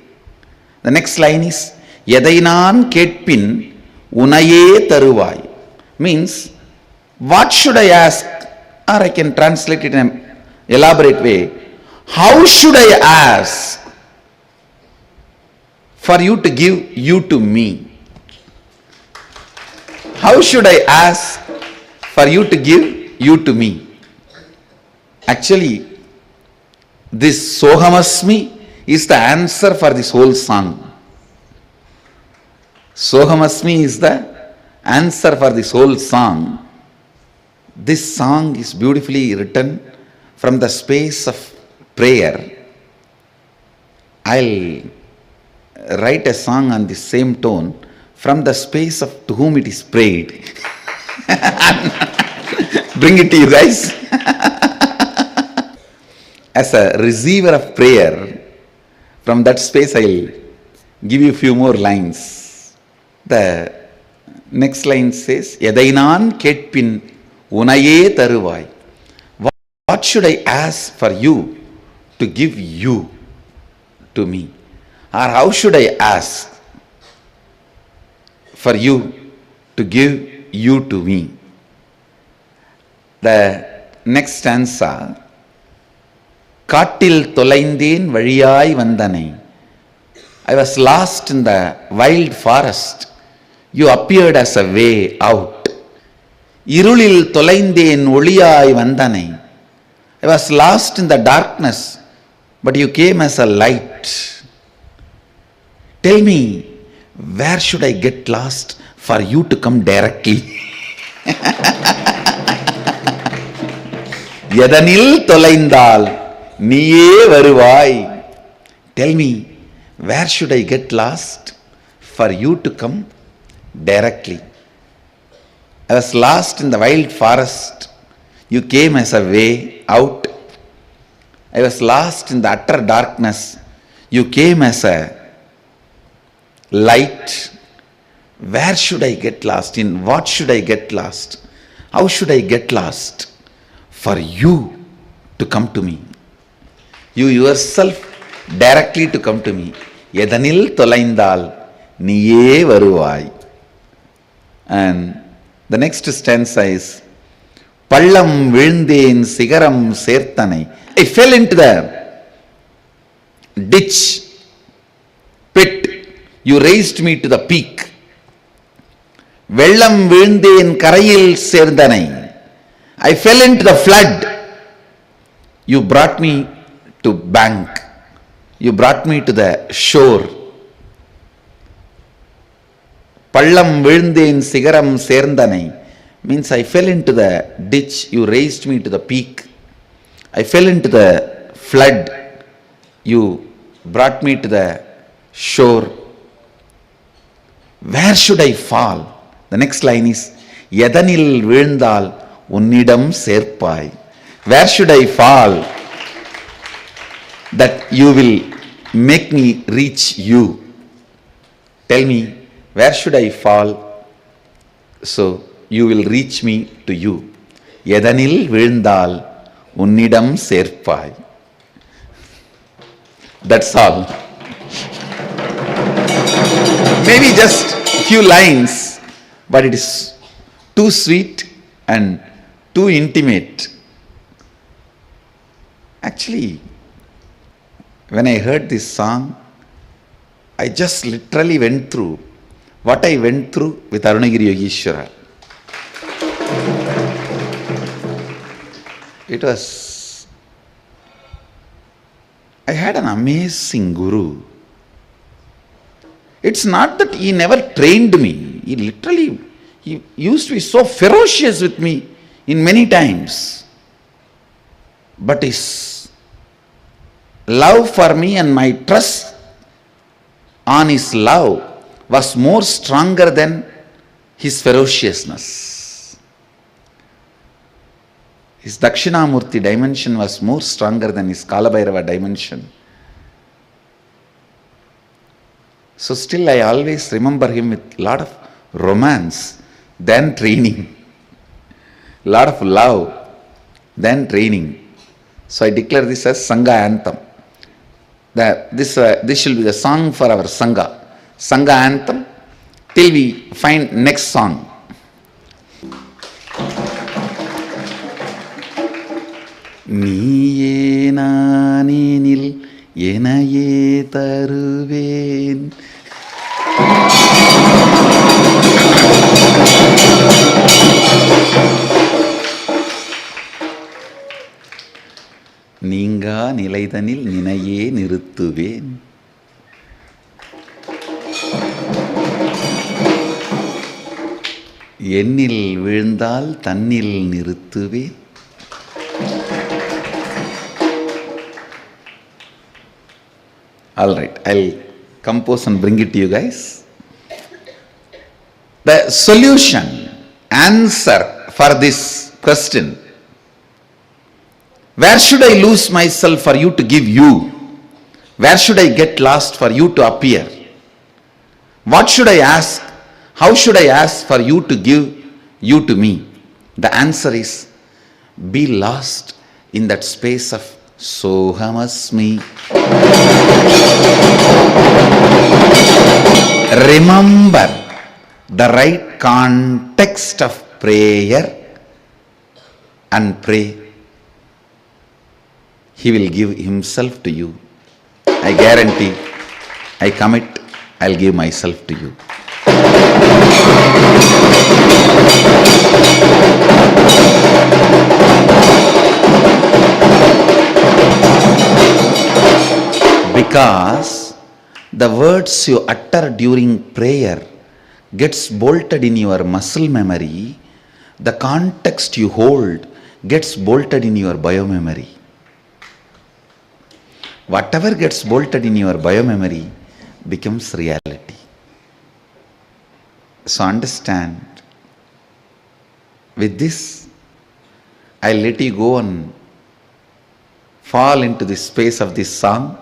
the next line is, Yadainan Ketpin Unaye Taruvai. Means, what should I ask? Or I can translate it in an elaborate way. How should I ask for you to give you to me? How should I ask for you to give you to me? Actually, this Sohamasmi is the answer for this whole song. Sohamasmi is the answer for this whole song. This song is beautifully written from the space of prayer. I'll write a song on the same tone from the space of to whom it is prayed. Bring it to you guys. As a receiver of prayer, from that space I'll give you a few more lines. The next line says, Yadainan Ketpin Unaye Taruvai. What should I ask for you to give you to me? Or how should I ask for you to give you to me? The next stanza, Kattil Tolaindin Variyai Vandanai. I was lost in the wild forest. You appeared as a way out. Irulil Tolaindin Oliyai Vandanai. I was lost in the darkness, but you came as a light. Tell me, where should I get lost for you to come directly? Yadanil Tolaindal Niye Varuvai. Tell me, where should I get lost for you to come directly? I was lost in the wild forest. You came as a way out. I was lost in the utter darkness. You came as a light. Where should I get lost? In what should I get lost? How should I get lost for you to come to me? You yourself directly to come to me. Yadanil Tolaindal Niye Varuvai. And the next stanza is, Pallam Vizhndhen Sigaram Sertanai. I fell into the ditch, pit, you raised me to the peak. வெள்ளம் வீழ்ந்தேன் கரையில் சேர்ந்தனை. I fell into the flood. You brought me to bank. You brought me to the shore. பள்ளம் வீழ்ந்தேன் சிகரம் சேர்ந்தனை means I fell into the ditch, you raised me to the peak. I fell into the flood, you brought me to the shore. Where should I fall? The next line is எதனில் வீழ்ந்தால் உன்னிடம் சேர்ப்பாய். Where should I fall that you will make me reach you? Tell me, where should I fall so you will reach me to you? எதனில் வீழ்ந்தால் உன்னிடம் சேர்ப்பாய். That's all. Maybe just few lines, but it is too sweet and too intimate. Actually, when I heard this song, I just literally went through what I went through with Arunagiri Yogeshwara. It was, I had an amazing guru. It's not that he never trained me. He literally, he used to be so ferocious with me in many times. But his love for me and my trust on his love was more stronger than his ferociousness. His Dakshinamurti dimension was more stronger than his Kalabhairava dimension. So still I always remember him with a lot of romance than training. A lot of love than training. So I declare this as Sangha anthem. This shall be the song for our Sangha. Sangha anthem till we find next song. நீயே நானேனில் எனையே தருவேன். நீங்கா நிலைதனில் நினையே நிறுத்துவேன். என்னில் விழுந்தால் தன்னில் நிறுத்துவேன். All right, I'll compose and bring it to you guys. The solution, answer for this question, where should I lose myself for you to give you? Where should I get lost for you to appear? What should I ask? How should I ask for you to give you to me? The answer is, be lost in that space of Sohamasmi. Remember the right context of prayer and pray. He will give himself to you. I guarantee, I commit, I'll give myself to you. Because the words you utter during prayer gets bolted in your muscle memory, the context you hold gets bolted in your biomemory. Whatever gets bolted in your biomemory becomes reality. So understand, with this, I'll let you go and fall into the space of this song.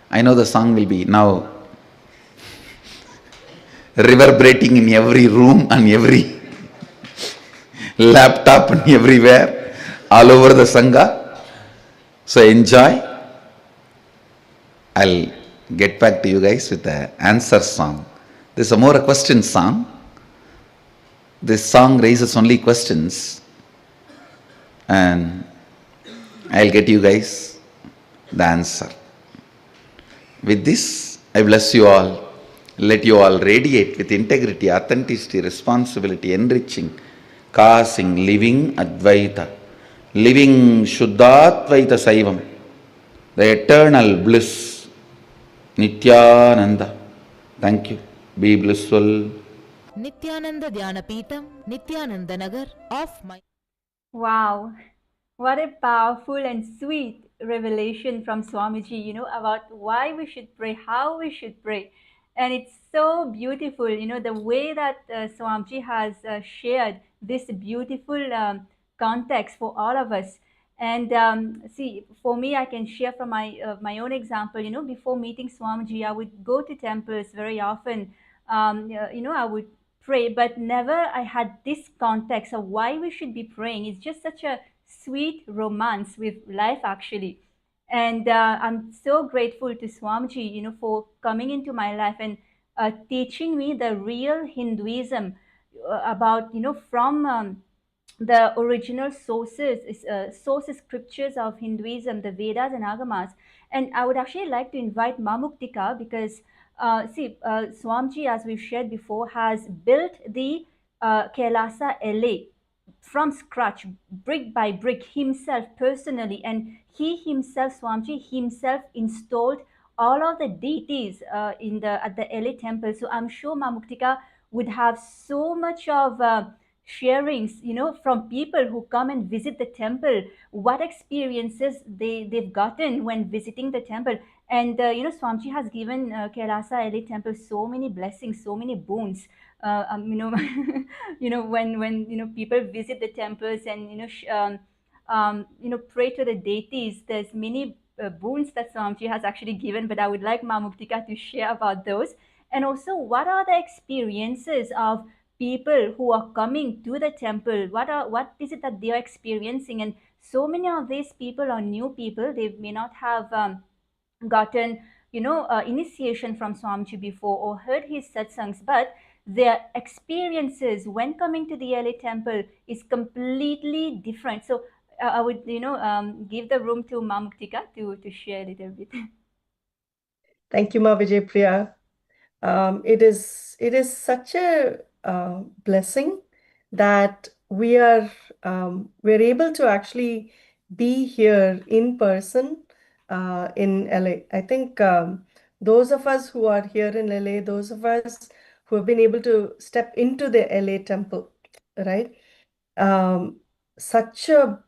I know the song will be now reverberating in every room and every laptop and everywhere, all over the Sangha. So enjoy. I'll get back to you guys with the answer song. This is a more a question song. This song raises only questions, and I'll get you guys the answer. With this, I bless you all. Let you all radiate with integrity, authenticity, responsibility, enriching, causing, living Advaita, living Shuddhatvaita Saivam, the eternal bliss, Nityananda. Thank you. Be blissful.
Nithyananda Dhyanapītam, Nithyananda Nagar of my.
Wow, what a powerful and sweet revelation from Swamiji, about why we should pray, how we should pray. And it's so beautiful, the way that Swamiji has shared this beautiful context for all of us. And see, for me, I can share from my own example. Before meeting Swamiji, I would go to temples very often. I would pray, but never I had this context of why we should be praying. It's just such a sweet romance with life, actually. And I'm so grateful to Swamiji, for coming into my life and teaching me the real Hinduism about, from the original sources scriptures of Hinduism, the Vedas and Agamas. And I would actually like to invite Mamuktika because Swamiji, as we've shared before, has built the KAILASA LA from scratch, brick by brick, himself personally. And he himself, Swamiji himself, installed all of the deities at the LA temple. So I'm sure Mamuktika would have so much of sharings, from people who come and visit the temple, what experiences they've gotten when visiting the temple. And Swamiji has given Kailasa LA temple so many blessings, so many boons. When people visit the temples and pray to the deities, there's many boons that Swamiji has actually given. But I would like Mamuktika to share about those, and also what are the experiences of people who are coming to the temple. What is it that they are experiencing? And so many of these people are new people. They may not have gotten initiation from Swamiji before or heard his satsangs, but their experiences when coming to the LA temple is completely different. So I would give the room to Mamuktika to share a little bit.
Thank you, Ma Vijay Priya. It is such a blessing that we're able to actually be here in person in LA. I think those of us who are here in LA, those of us who have been able to step into the LA temple, right? Such a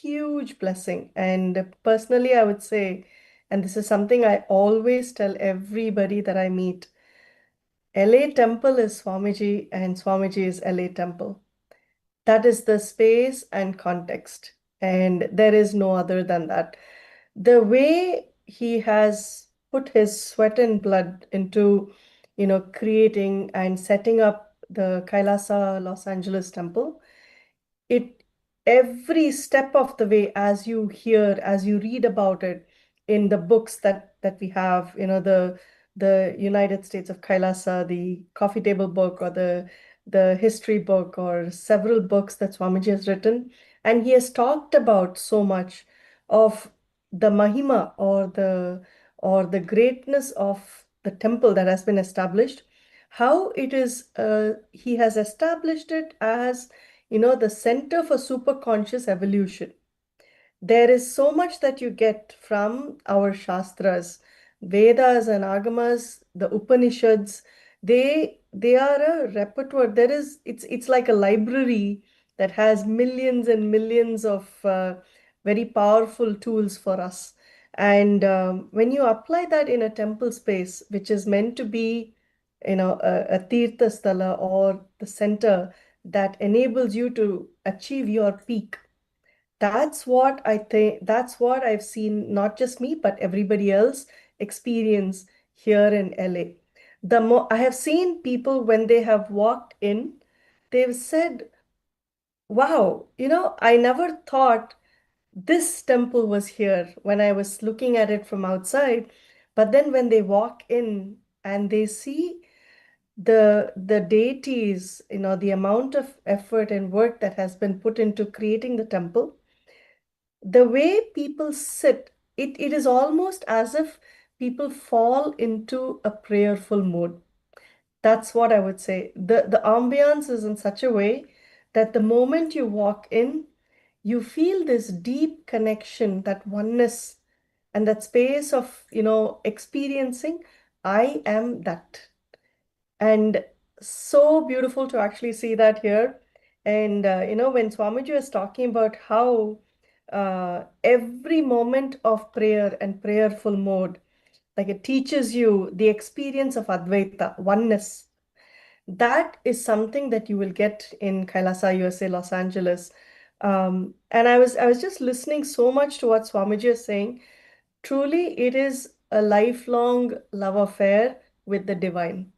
huge blessing. And personally, I would say, and this is something I always tell everybody that I meet, LA Temple is Swamiji and Swamiji is LA Temple. That is the space and context, and there is no other than that. The way he has put his sweat and blood into, creating and setting up the Kailasa Los Angeles Temple, it every step of the way, as you hear, as you read about it in the books that we have, the United States of Kailasa, the coffee table book, or the history book, or several books that Swamiji has written, and he has talked about so much of the mahima, or the greatness of the temple that has been established, how it is he has established it as the center for superconscious evolution. There is so much that you get from our Shastras, Vedas and Agamas, the Upanishads. They are a repertoire. It's like a library that has millions and millions of very powerful tools for us. And when you apply that in a temple space, which is meant to be, a Tirtha Sthala, or the center that enables you to achieve your peak, that's what I think, that's what I've seen, not just me, but everybody else experience here in LA. I have seen people when they have walked in, they've said, wow, I never thought this temple was here when I was looking at it from outside. But then when they walk in and they see the deities, the amount of effort and work that has been put into creating the temple, the way people sit, it is almost as if people fall into a prayerful mode. That's what I would say. The ambience is in such a way that the moment you walk in, you feel this deep connection, that oneness, and that space of, experiencing, I am that. And so beautiful to actually see that here. And, when Swamiji was talking about how every moment of prayer and prayerful mode, like it teaches you the experience of Advaita, oneness. That is something that you will get in Kailasa, USA, Los Angeles. And I was just listening so much to what Swamiji is saying. Truly, it is a lifelong love affair with the divine.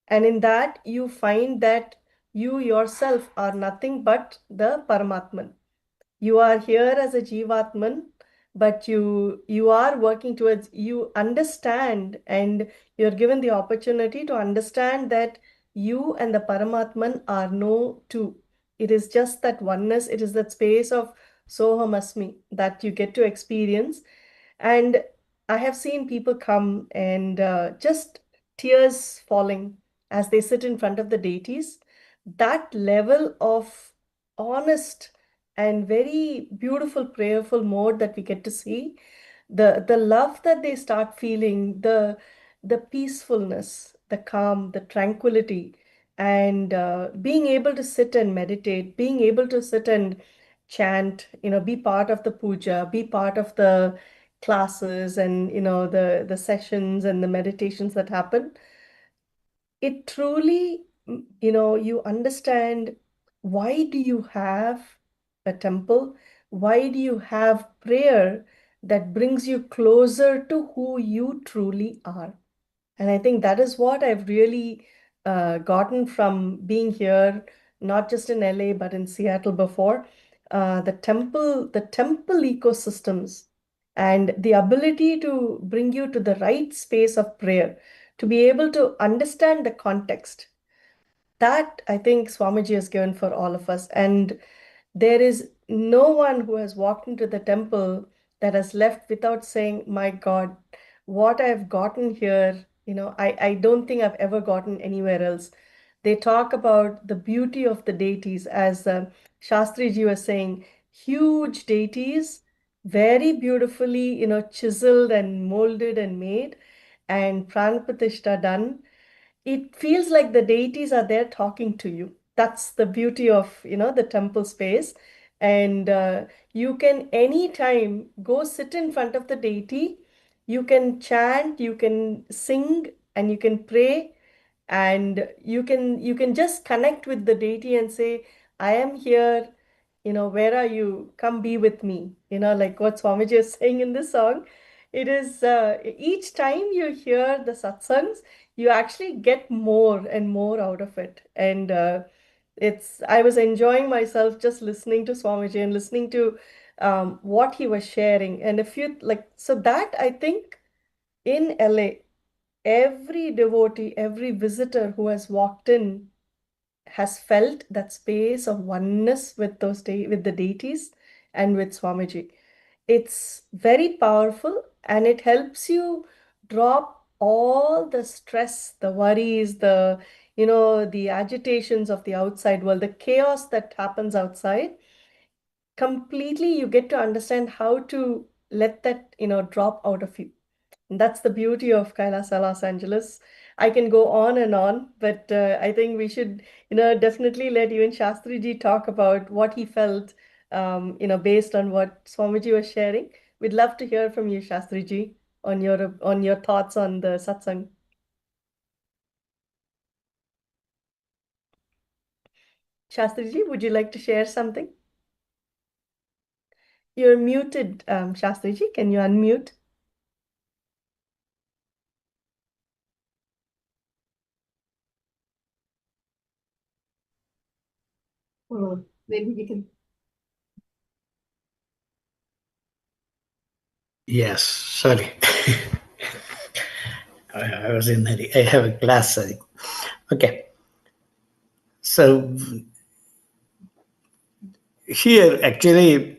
And in that, you find that you yourself are nothing but the Paramatman. You are here as a Jivatman, but you are working towards, you understand, and you're given the opportunity to understand that you and the Paramatman are no two. It is just that oneness, it is that space of Sohamasmi that you get to experience. And I have seen people come and just tears falling as they sit in front of the deities. That level of honest and very beautiful prayerful mode that we get to see, the love that they start feeling, the peacefulness, the calm, the tranquility, and being able to sit and meditate, being able to sit and chant, be part of the puja, be part of the classes, and the sessions and the meditations that happen. It truly, you understand, why do you have a temple? Why do you have prayer that brings you closer to who you truly are? And I think that is what I've really gotten from being here, not just in LA, but in Seattle before. The temple ecosystems and the ability to bring you to the right space of prayer, to be able to understand the context. That I think Swamiji has given for all of us. And there is no one who has walked into the temple that has left without saying, my God, what I've gotten here, I don't think I've ever gotten anywhere else. They talk about the beauty of the deities, as Shastriji was saying, huge deities, very beautifully, chiseled and molded and made, and Pranapratishtha done. It feels like the deities are there talking to you. That's the beauty of, the temple space. And you can anytime go sit in front of the deity. You can chant, you can sing, and you can pray, and you can just connect with the deity and say, I am here, where are you? Come be with me. Like what Swamiji is saying in this song. It is each time you hear the satsangs, you actually get more and more out of it. And I was enjoying myself just listening to Swamiji and listening to what he was sharing. And if you like, so that I think in LA, every devotee, every visitor who has walked in has felt that space of oneness with with the deities and with Swamiji. It's very powerful, and it helps you drop all the stress, the worries, the agitations of the outside world, the chaos that happens outside. Completely, you get to understand how to let that, drop out of you. And that's the beauty of Kailasa, Los Angeles. I can go on and on, but I think we should, definitely let even Shastriji talk about what he felt, based on what Swamiji was sharing. We'd love to hear from you, Shastriji, on your thoughts on the satsang. Shastriji, would you like to share something? You're muted, Shastriji. Can you unmute?
Maybe we can.
Yes, sorry. I was in hurry. I have a class, I think. Okay. So here, actually,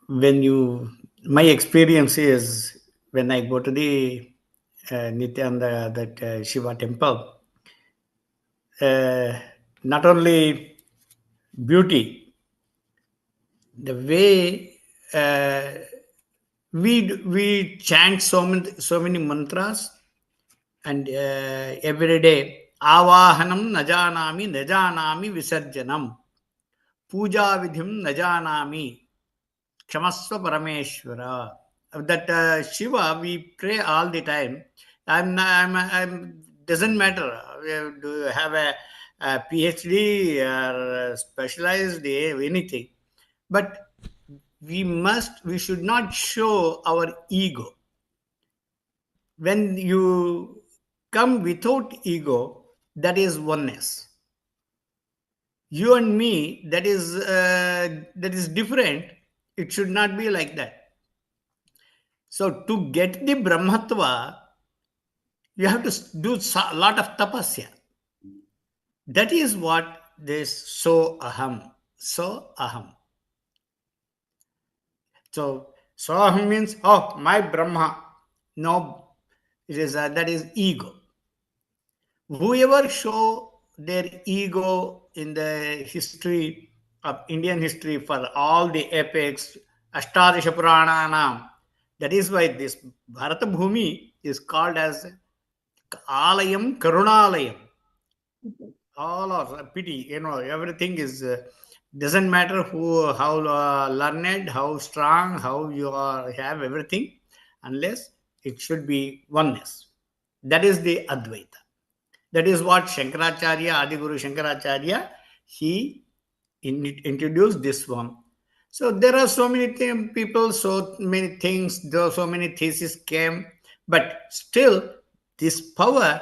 my experience is when I go to the Nityananda, that Shiva temple, not only beauty, the way we chant so many mantras, and every day avahanam najanami visarjanam puja vidhim najanami Kshamasva Parameshwara. That Shiva, we pray all the time. I'm doesn't matter. Do you have a PhD or specialized anything? But we should not show our ego. When you come without ego, that is oneness. You and me, that is different. It should not be like that. So to get the Brahmatva, you have to do a lot of tapasya. That is what this so aham. So aham. So aham means, oh, my Brahma. No, it is that is ego. Whoever show their ego in the history of Indian history for all the epics, Ashtarisha Purananam, that is why this Bharata Bhumi is called as Alayam Karunalayam. All are pity, everything is doesn't matter how learned, how strong, how you have everything, unless it should be oneness. That is the Advaita. That is what Shankaracharya, Adiguru Shankaracharya, he introduced this one. So there are so many people, so many things, there are so many theses came, but still this power,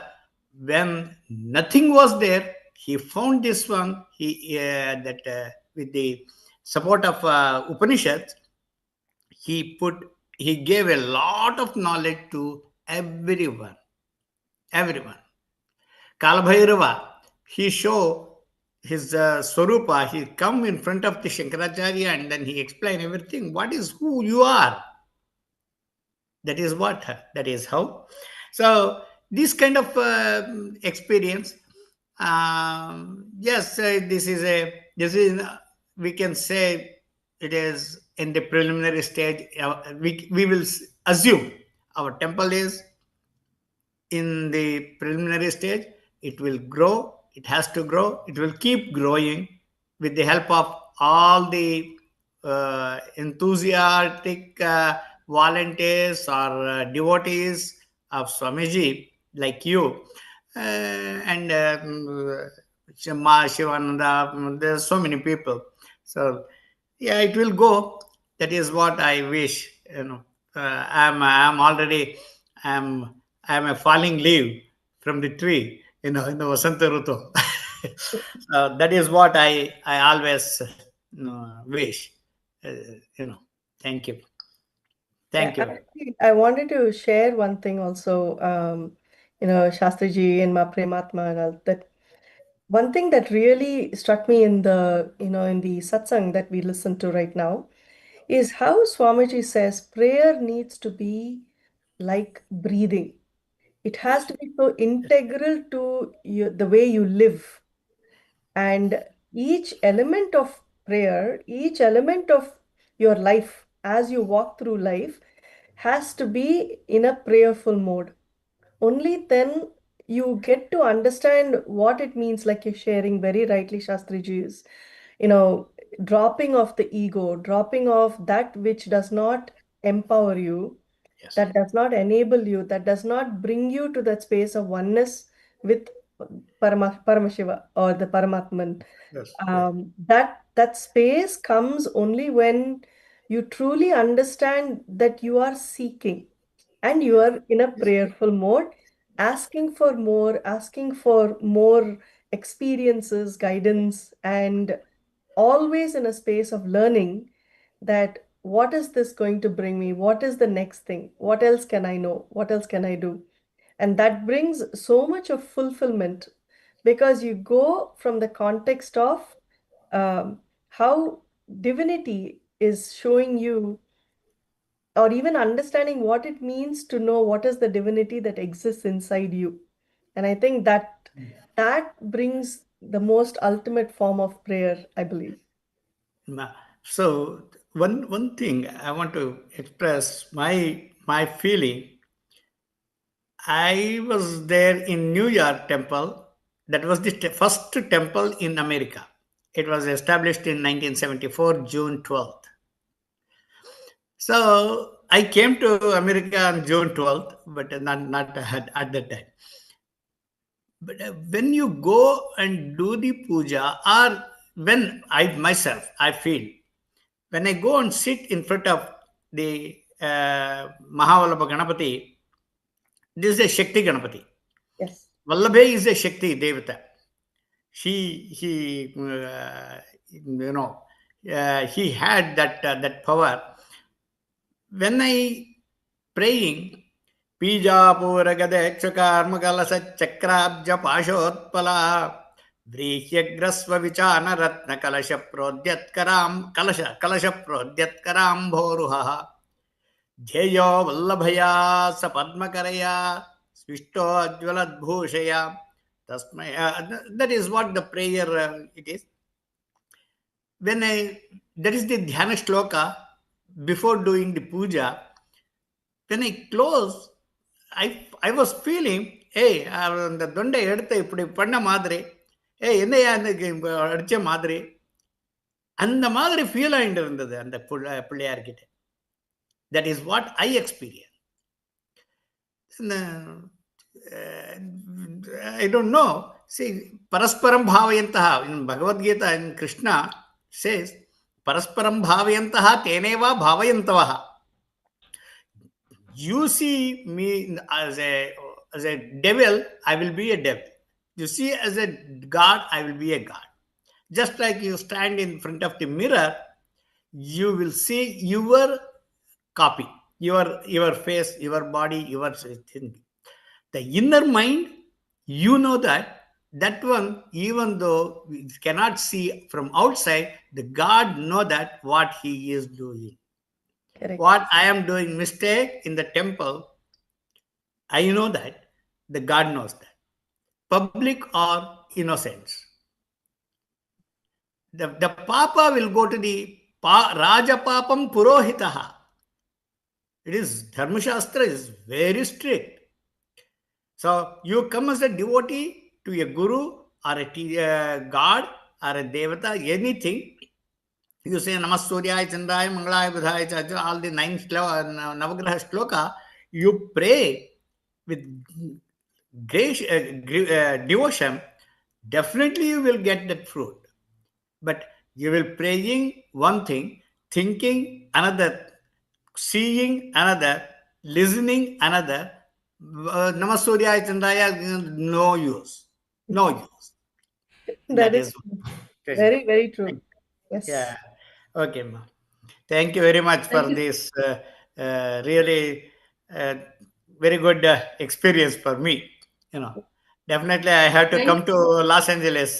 when nothing was there, he found this one. With the support of Upanishads, he gave a lot of knowledge to everyone. Everyone. Kalabhairava, he show his Swarupa, he come in front of the Shankaracharya and then he explain everything. What is who you are? That is what, that is how. So this kind of experience, yes, this is, we can say it is in the preliminary stage. We will assume our temple is in the preliminary stage. It will grow, it has to grow, it will keep growing with the help of all the enthusiastic volunteers or devotees of Swamiji like you, and Shivananda. There's so many people. So yeah, it will go. That is what I wish. I'm already I'm a falling leaf from the tree. In the Vasanta Rutu. That is what I always wish. Uh, you know. Thank you.
Yeah,
Thank you.
actually, I wanted to share one thing also, Shastriji and Ma Prematma and all that. One thing that really struck me in the satsang that we listen to right now is how Swamiji says prayer needs to be like breathing. It has to be so integral to you, the way you live. And each element of prayer, each element of your life as you walk through life has to be in a prayerful mode. Only then you get to understand what it means, like you're sharing very rightly, Shastriji, is, you know, dropping off the ego, dropping off that which does not empower you,
Yes.
that does not enable you, that does not bring you to that space of oneness with Paramashiva or the Paramatman.
Yes.
That space comes only when you truly understand that you are seeking and you are in a prayerful mode, asking for more experiences, guidance, and always in a space of learning that what is this going to bring me? What is the next thing? What else can I know? What else can I do? And that brings so much of fulfillment because you go from the context of how divinity is showing you or even understanding what it means to know what is the divinity that exists inside you. And I think that brings the most ultimate form of prayer, I believe.
So one thing I want to express my feeling. I was there in New York temple. That was the first temple in America. It was established in 1974, June 12th. So I came to America on June 12th, but not at that time. But when you go and do the puja, or when I feel, when I go and sit in front of the Mahavallabha Ganapati, this is a Shakti Ganapati.
Yes.
Vallabhe is a Shakti Devata. He he had that power. When I praying, Pijapura Gadekshkarmakalasa Chakrabja Pashotpala Vrihyagrasva Vichana Ratna Kalasha Prodhyatkaram Kalasha Prodhyatkaram Bhoruha Jheyo Vallabhaya Sapadmakaraya Svisto Jvaladbhushaya Tasmaya. That is what the prayer it is. That is the Dhyana Shloka before doing the puja. When I close, I was feeling, hey, அந்த தொண்டை எடுத்து இப்படி பண்ண மாதிரி, ஏய் என்னையா அடிச்ச மாதிரி, அந்த மாதிரி ஃபீல் ஆகிட்டு இருந்தது அந்த பிள்ளையார்கிட்ட. That is what I experienced. I don't know. See, parasparam bhavayantaha. In Bhagavad Gita, in Krishna says, parasparam bhavayantaha teneva bhavayantavaha. You see me as a devil, I will be a devil. You see as a God, I will be a God. Just like you stand in front of the mirror, you will see your copy, your face, your body, your thing. The inner mind, you know that one, even though we cannot see from outside, the God know that what he is doing.
Correct.
What I am doing mistake in the temple, I know that. The God knows that. Public or innocence. The Papa will go to the Raja Papam Purohitaha. It is Dharma Shastra is very strict. So you come as a devotee to a guru or a God or a devata, anything. You say Namas Suryaya Chandraya Mangalaya Budhaya Chacha, all the 9 Navagraha Shloka, you pray with great devotion, definitely you will get that fruit. But you will praying one thing, thinking another, seeing another, listening another. Namasurya Chandaya, no use. No use.
That
That
is
is
very, very true.
Thank-
Yes.
Yeah. Okay, ma. Thank you very much for
Thank you.
this really uh, very good experience for me. Definitely I have to
Thank
come to Los Angeles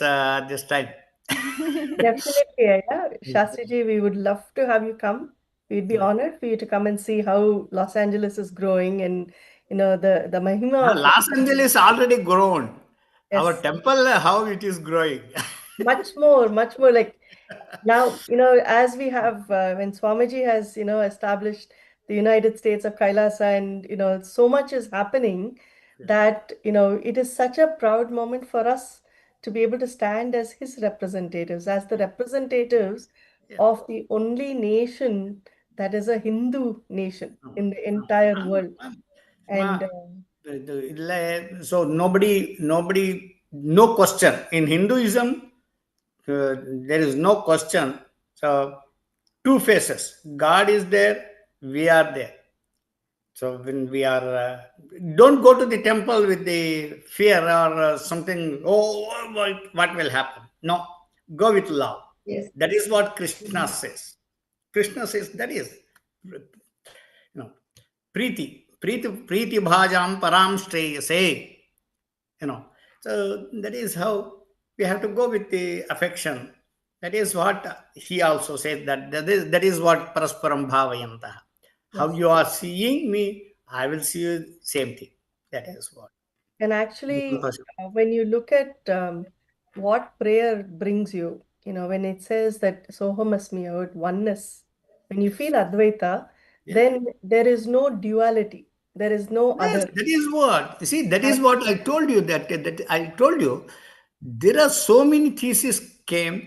this time.
Definitely, yeah. Shastriji, we would love to have you come. We'd be honored for you to come and see how Los Angeles is growing and the mahima of it.
Los Angeles already grown. Our
Yes,
temple, how it is growing.
much more, much more. Like now, as we have when Swamiji has, established the United States of Kailasa, and so much is happening that it is such a proud moment for us to be able to stand as his representatives, as the representatives
Yeah.
of the only nation that is a Hindu nation in the entire world. And
So nobody, no question. In Hinduism, there is no question. So two faces. God is there, we are there. So when we are, don't go to the temple with the fear or something. Oh, what will happen? No, go with love.
Yes.
That is what Krishna says. Krishna says that is, Priti bhajam param say. So that is how we have to go with the affection. That is what he also said that is what parasparam bhavayanta. How you are seeing me, I will see you same thing. That is what.
And actually, when you look at what prayer brings you, when it says that Sohamasmi, or oneness, when you feel Advaita, then there is no duality. There is no other.
That is what. You see, that is what I told you. That I told you. There are so many theses came.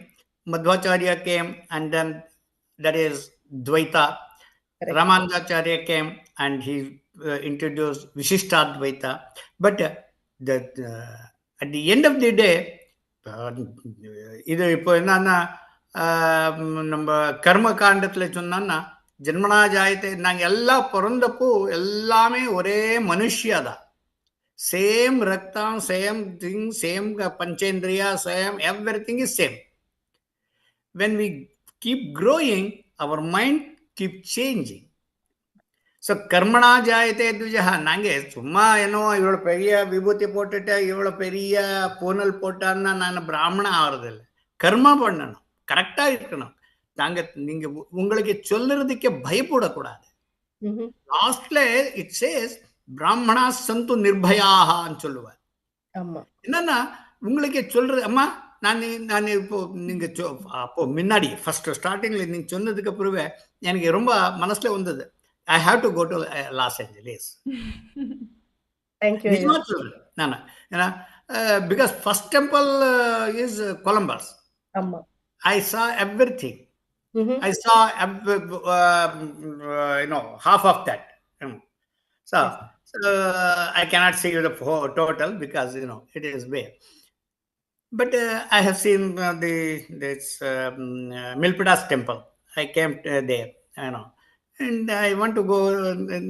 Madhvacharya came, and then that is Dvaita.
Correct.
Ramanujacharya came, and he introduced Vishishtadvaita. But at the end of the day, இது இப்போ என்னன்னா நம்ம கர்ம காண்டத்துல சொன்னா ஜென்மனா ஜாயத்தை நாங்க எல்லாம் பிறந்தப்போ எல்லாமே ஒரே மனுஷியாதான். Same raktam, same thing, same panchendriya, same, everything is same. When we keep growing, our mind keep changing. So karmana jayate dvijaha, nange summa ivlo periya vibhuti pottite ivlo periya ponal pottana nanu brahmana avarudilla. Karma பண்ணணும், கரெக்டா இருக்கணும். நாங்க நீங்க உங்களுக்கு சொல்லுறதுக்கு பயப்படக்கூடாது. லாஸ்ட்ல it chase பிராமணா சந்து நிர்பயான்னு சொல்லுவார். என்னன்னா உங்களுக்கு சொல்றது, அம்மா நான் இப்போ நீங்க அப்போ முன்னாடி ஃபர்ஸ்ட் ஸ்டார்டிங்ல நீங்க சொன்னதுக்கு அப்புறமே எனக்கு ரொம்ப மனசுல வந்தது, I have to go to Los Angeles.
Thank you.
நிஜமா சொல்றேன் நான். ஏன்னா because first temple is Columbus. I saw everything. I saw half of that. So I cannot see the total because it is way. But I have seen this Milpitas temple. I came there, and I want to go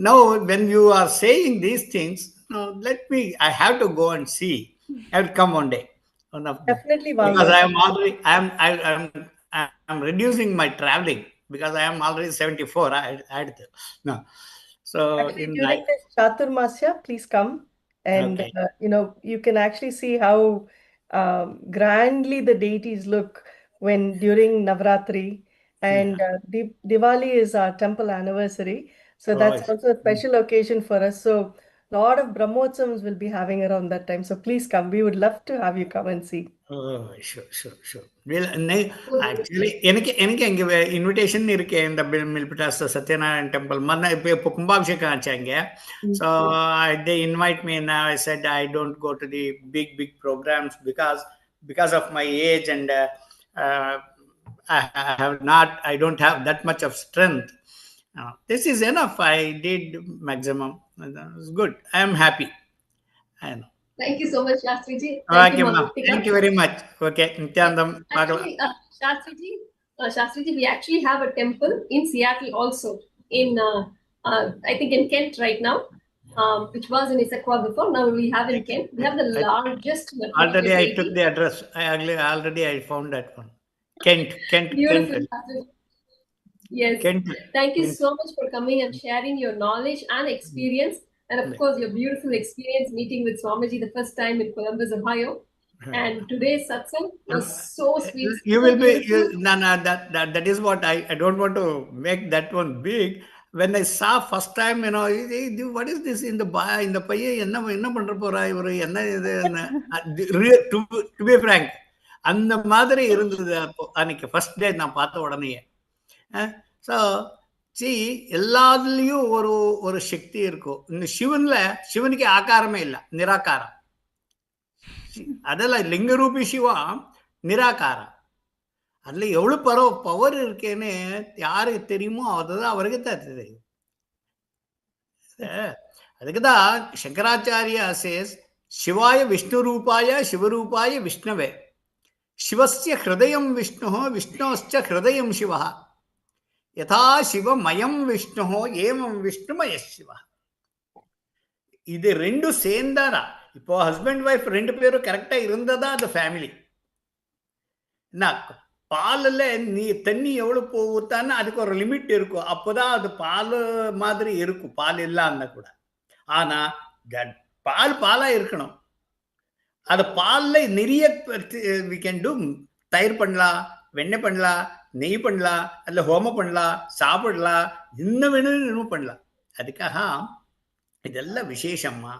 now. When you are saying these things, I have to go and see. I will come one day.
Definitely,
because I am already I'm reducing my traveling because I am already 74. No. So
during this Chaturmasya, please come, and you can actually see how grandly the deities look when during Navratri, and Diwali is our temple anniversary, so that's also a special occasion for us. So a lot of Brahmotsams will be having around that time. So please come. We would love to have you come and see.
Oh, sure. Well, actually, எனக்கு அங்கே invitation இருக்கு இந்த Milpitas Satyanarayana temple. மன்ன இப்போ கும்பாபிஷேகம் ஆச்சாங்க. So they invite me and I said I don't go to the big programs because of my age, and I don't have that much of strength. This is enough. I did maximum. It was good. I am happy. I know.
Thank you so much, Shastriji.
Thank you very much. Okay, Nithyanandam.
Actually, Shastriji, we actually have a temple in Seattle also, in I think in Kent right now, which was in Issaquah before. Now we have in Kent. We have the largest.
Already I took the address. I found that one. Kent.
Beautiful. Yes.
Kent.
Thank you so much for coming and sharing your knowledge and experience. And of course, your beautiful experience meeting with Swamiji the first time in Columbus, Ohio. And today's satsang was so sweet.
You will be, that is what I don't want to make that one big. When I saw first time, what is this in the paya? Enna pandra pora ivaru enna idu, to be frank, அந்த மாதிரி இருந்தது அன்னைக்கு first day நான் பார்த்த உடனே. So எல்லாத்துலயும் ஒரு சக்தி இருக்கும். இந்த சிவனுக்கு ஆகாரமே இல்லை, நிராகாரம். அதெல்லாம் லிங்கரூபி சிவம் நிராகாரம். அதுல எவ்வளவு பவர் இருக்கேன்னு யாருக்கு தெரியுமோ அதுதான் அவருக்கு தான் தெரியும். அதுக்குதான் சங்கராச்சாரியா சேஸ் சிவாய விஷ்ணு ரூபாய சிவரூபாய விஷ்ணவே சிவஸ்ய ஹிருதயம் விஷ்ணு விஷ்ணோஸ்ச ஹிருதயம் சிவா யதா சிவமயம் விஷ்ணு ஏவம் விஷ்ணுமய சிவா. இது ரெண்டும் சேர்ந்தாரா? இப்போ ஹஸ்பண்ட் ஒய்ஃப் ரெண்டு பேரும் கரெக்டா இருந்ததா அந்த ஃபேமிலி. என்ன பாலில் தண்ணி எவ்வளவு ஊத்தான்னு அதுக்கு ஒரு லிமிட் இருக்கும். அப்போதான் அது பால் மாதிரி இருக்கும், பால் இல்லாம கூட. ஆனா பாலா இருக்கணும். அது பால்ல நிறைய we can do தயிர் பண்ணலாம், வெண்ணெய் பண்ணலாம், நெய் பண்ணலாம், அதில் ஹோமம் பண்ணலாம், சாப்பிடலாம், என்ன வேணும் பண்ணலாம். அதுக்காக இதெல்லாம் விசேஷமா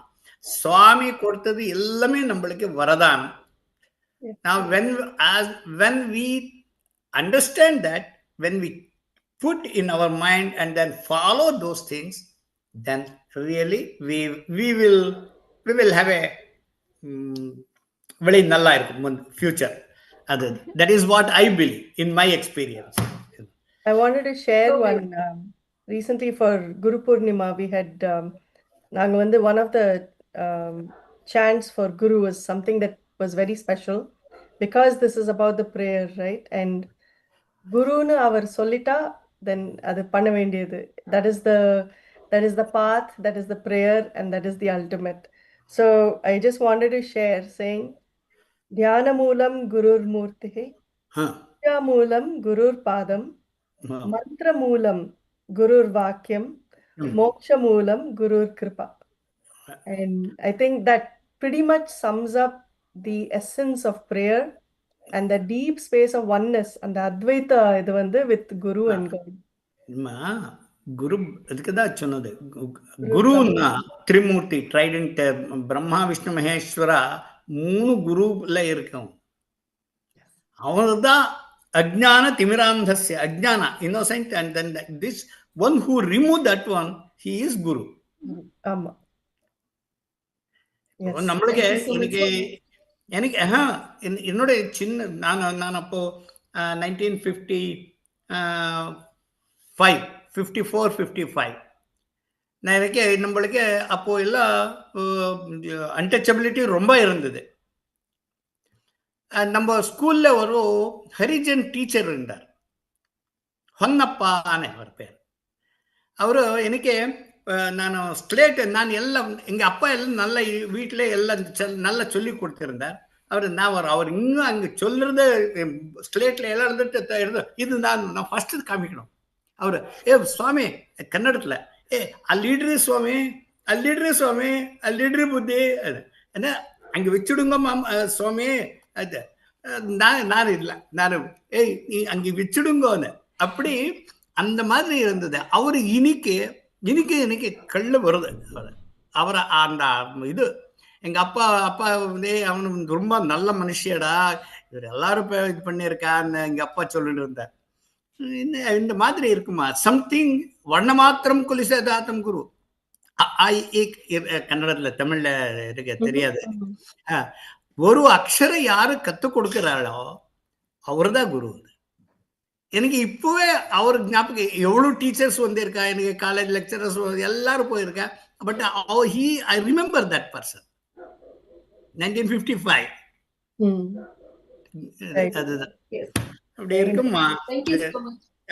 சுவாமி கொடுத்தது எல்லாமே நம்மளுக்கு வரதானம். Now when we understand that, when we put in our mind and then follow those things, then really we will have a very nalla future. That is what I believe in my experience.
I wanted to share one. Recently for Guru Purnima, we had one of the chants for Guru was something that was very special, because this is about the prayer, right? And Gurunu அவர் சொல்லிட்டா then அது பண்ண வேண்டியது. That is the path, that is the prayer, and that is the ultimate. So I just wanted to share saying Dhyana Moolam Gurur Murtihi, Vidya Moolam Gurur Padam, Mantra Moolam Gurur Vakyam, Moksha Moolam Gurur Kripa. And I think that pretty much sums up the essence of prayer and the deep space of oneness and the Advaita with Guru and God.
குரு அதுக்கு தான் சொன்னது. குருன்னா Trimurti, Trident, Brahma Vishnu Maheshwara 3 குருல இருக்கும். அவர்தான் அஜ்ஞான திமிராந்தஸ்ய, அஜ்ஞான innocent, and then this one who remove that one, he is Guru.
ஆமா.
நம்மளுக்கு இன்னைக்கு எனக்கு என்னோட சின்ன நான் அப்போ 1954-55 நான் எனக்கு நம்மளுக்கு அப்போ எல்லாம் அன்டச்சபிலிட்டி ரொம்ப இருந்தது. நம்ம ஸ்கூல்ல ஒரு ஹரிஜன் டீச்சர் இருந்தார், ஹொன்னப்பான்னு அவர் பேர். அவரு எனக்கு நான் ஸ்லேட் நான் எல்லாம் எங்கள் அப்பா எல்லாம் நல்ல வீட்டில் எல்லாம் நல்லா சொல்லி கொடுத்துருந்தார். அவர் இன்னும் அங்கே சொல்லுறது ஸ்லேட்டில் எல்லாம் இருந்துட்டு இது நான் ஃபஸ்ட்டு காமிக்கணும். அவர் சுவாமி கன்னடத்தில் அல்லிட்ரி சுவாமி, அல்லிட்ரி சுவாமி, அல்லிட்ரி புத்தி, அது என்ன அங்கே வச்சுடுங்க சுவாமி, அது நான் இல்லை, நான் நீ அங்கே வச்சுடுங்கன்னு அப்படி அந்த மாதிரி இருந்தது. அவரு இன்னைக்கு கள்ள வருது. அவரை அந்த இது எங்க அப்பா அவனு ரொம்ப நல்ல மனுஷியடா, இவர் எல்லாரும் இது பண்ணியிருக்கான்னு எங்க அப்பா சொல்லிட்டு இருந்தார். இந்த மாதிரி இருக்குமா சம்திங் வண்ண மாத்திரம் குலிசதாத்தம் குரு. கன்னடத்துல தமிழ்ல எனக்கு தெரியாது. ஒரு அக்ஷரம் யாரு கத்து கொடுக்கிறாளோ அவர்தான் குரு. எனக்கு இப்பவே அவர் ஞாபகம் எவ்வளவு டீச்சர்ஸ் வந்திருக்கா, எனக்கு காலேஜ் லெக்சரர்ஸ் எல்லாரும் போயிருக்கா. But I remember that person 1955. அதுதான் அப்படி இருக்குமா.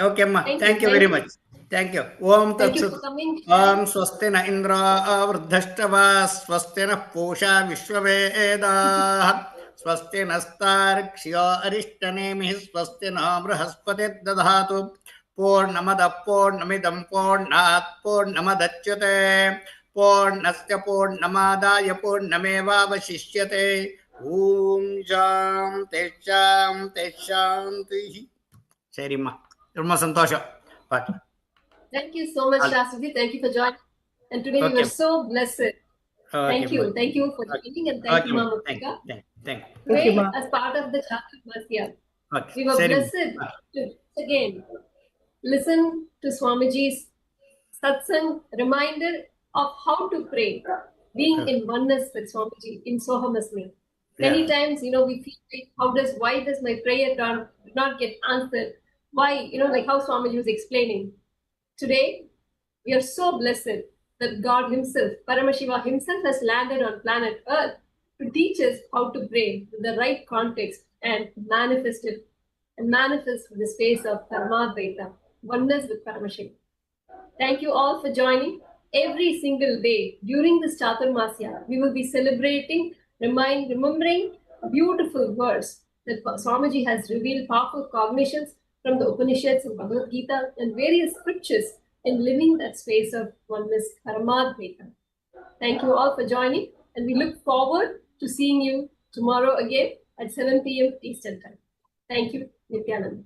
ஓகேம்மா, தேங்க்யூ வெரி மச். தேங்க்யூ. ஓம் தத்சத். ஓம் ஸ்வஸ்தி ந இந்திரா வர்தஷ்டவா ஸ்வஸ்தி ந பூஷா விஸ்வவேதாः स्वस्ति नस्तार्क्ष्यो अरिष्टनेमिः स्वस्ति न बृहस्पतिर्दधातु पूर्णमदः पूर्णमिदं पूर्णात् पूर्णमुदच्यते पूर्णस्य पूर्णमादाय पूर्णमेवावशिष्यते. ॐ शान्ति शान्ति शान्तिः. சரிம்மா, ரொம்ப சந்தோஷம்.
Thank you so much, Shastriji. Thank you for joining. And today we were so blessed. Thank you. Thank you for joining, and thank you, Mama Pika.
Thank you.
Today, as part of the Chaturmasya, we were blessed to again listen to Swamiji's Satsang reminder of how to pray, being in oneness with Swamiji in Sohamasmi. Many times, we feel like, why does my prayer not get answered? Why, like how Swamiji was explaining. Today, we are so blessed that God himself, Paramashiva himself, has landed on planet Earth to teach us how to pray in the right context and manifest it, and manifest the space of Paramadvaita, oneness with Paramashiva. Thank you all for joining. Every single day during this Chaturmasya, we will be celebrating, remembering a beautiful verse that Swamiji has revealed, powerful cognitions from the Upanishads and Bhagavad Gita and various scriptures in living that space of oneness, Paramadvaita. Thank you all for joining, and we look forward to seeing you tomorrow again at 7 p.m. Eastern Time. Thank you, Nithyananda.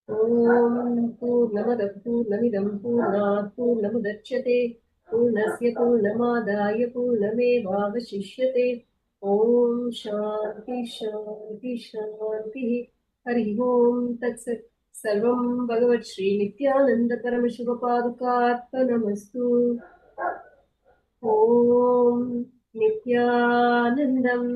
ॐ पूर्णमदः पूर्णमिदं पूर्णात् पूर्णमुदच्यते पूर्णस्य पूर्णमादाय पूर्णमेवावशिष्यते ॐ शान्ति शान्ति शान्तिः हरिः ॐ तत्सत् सर्वं भगवत् श्री नित्यानन्द परमशिवपादुकार्पणमस्तु ॐ नित्यानन्दम्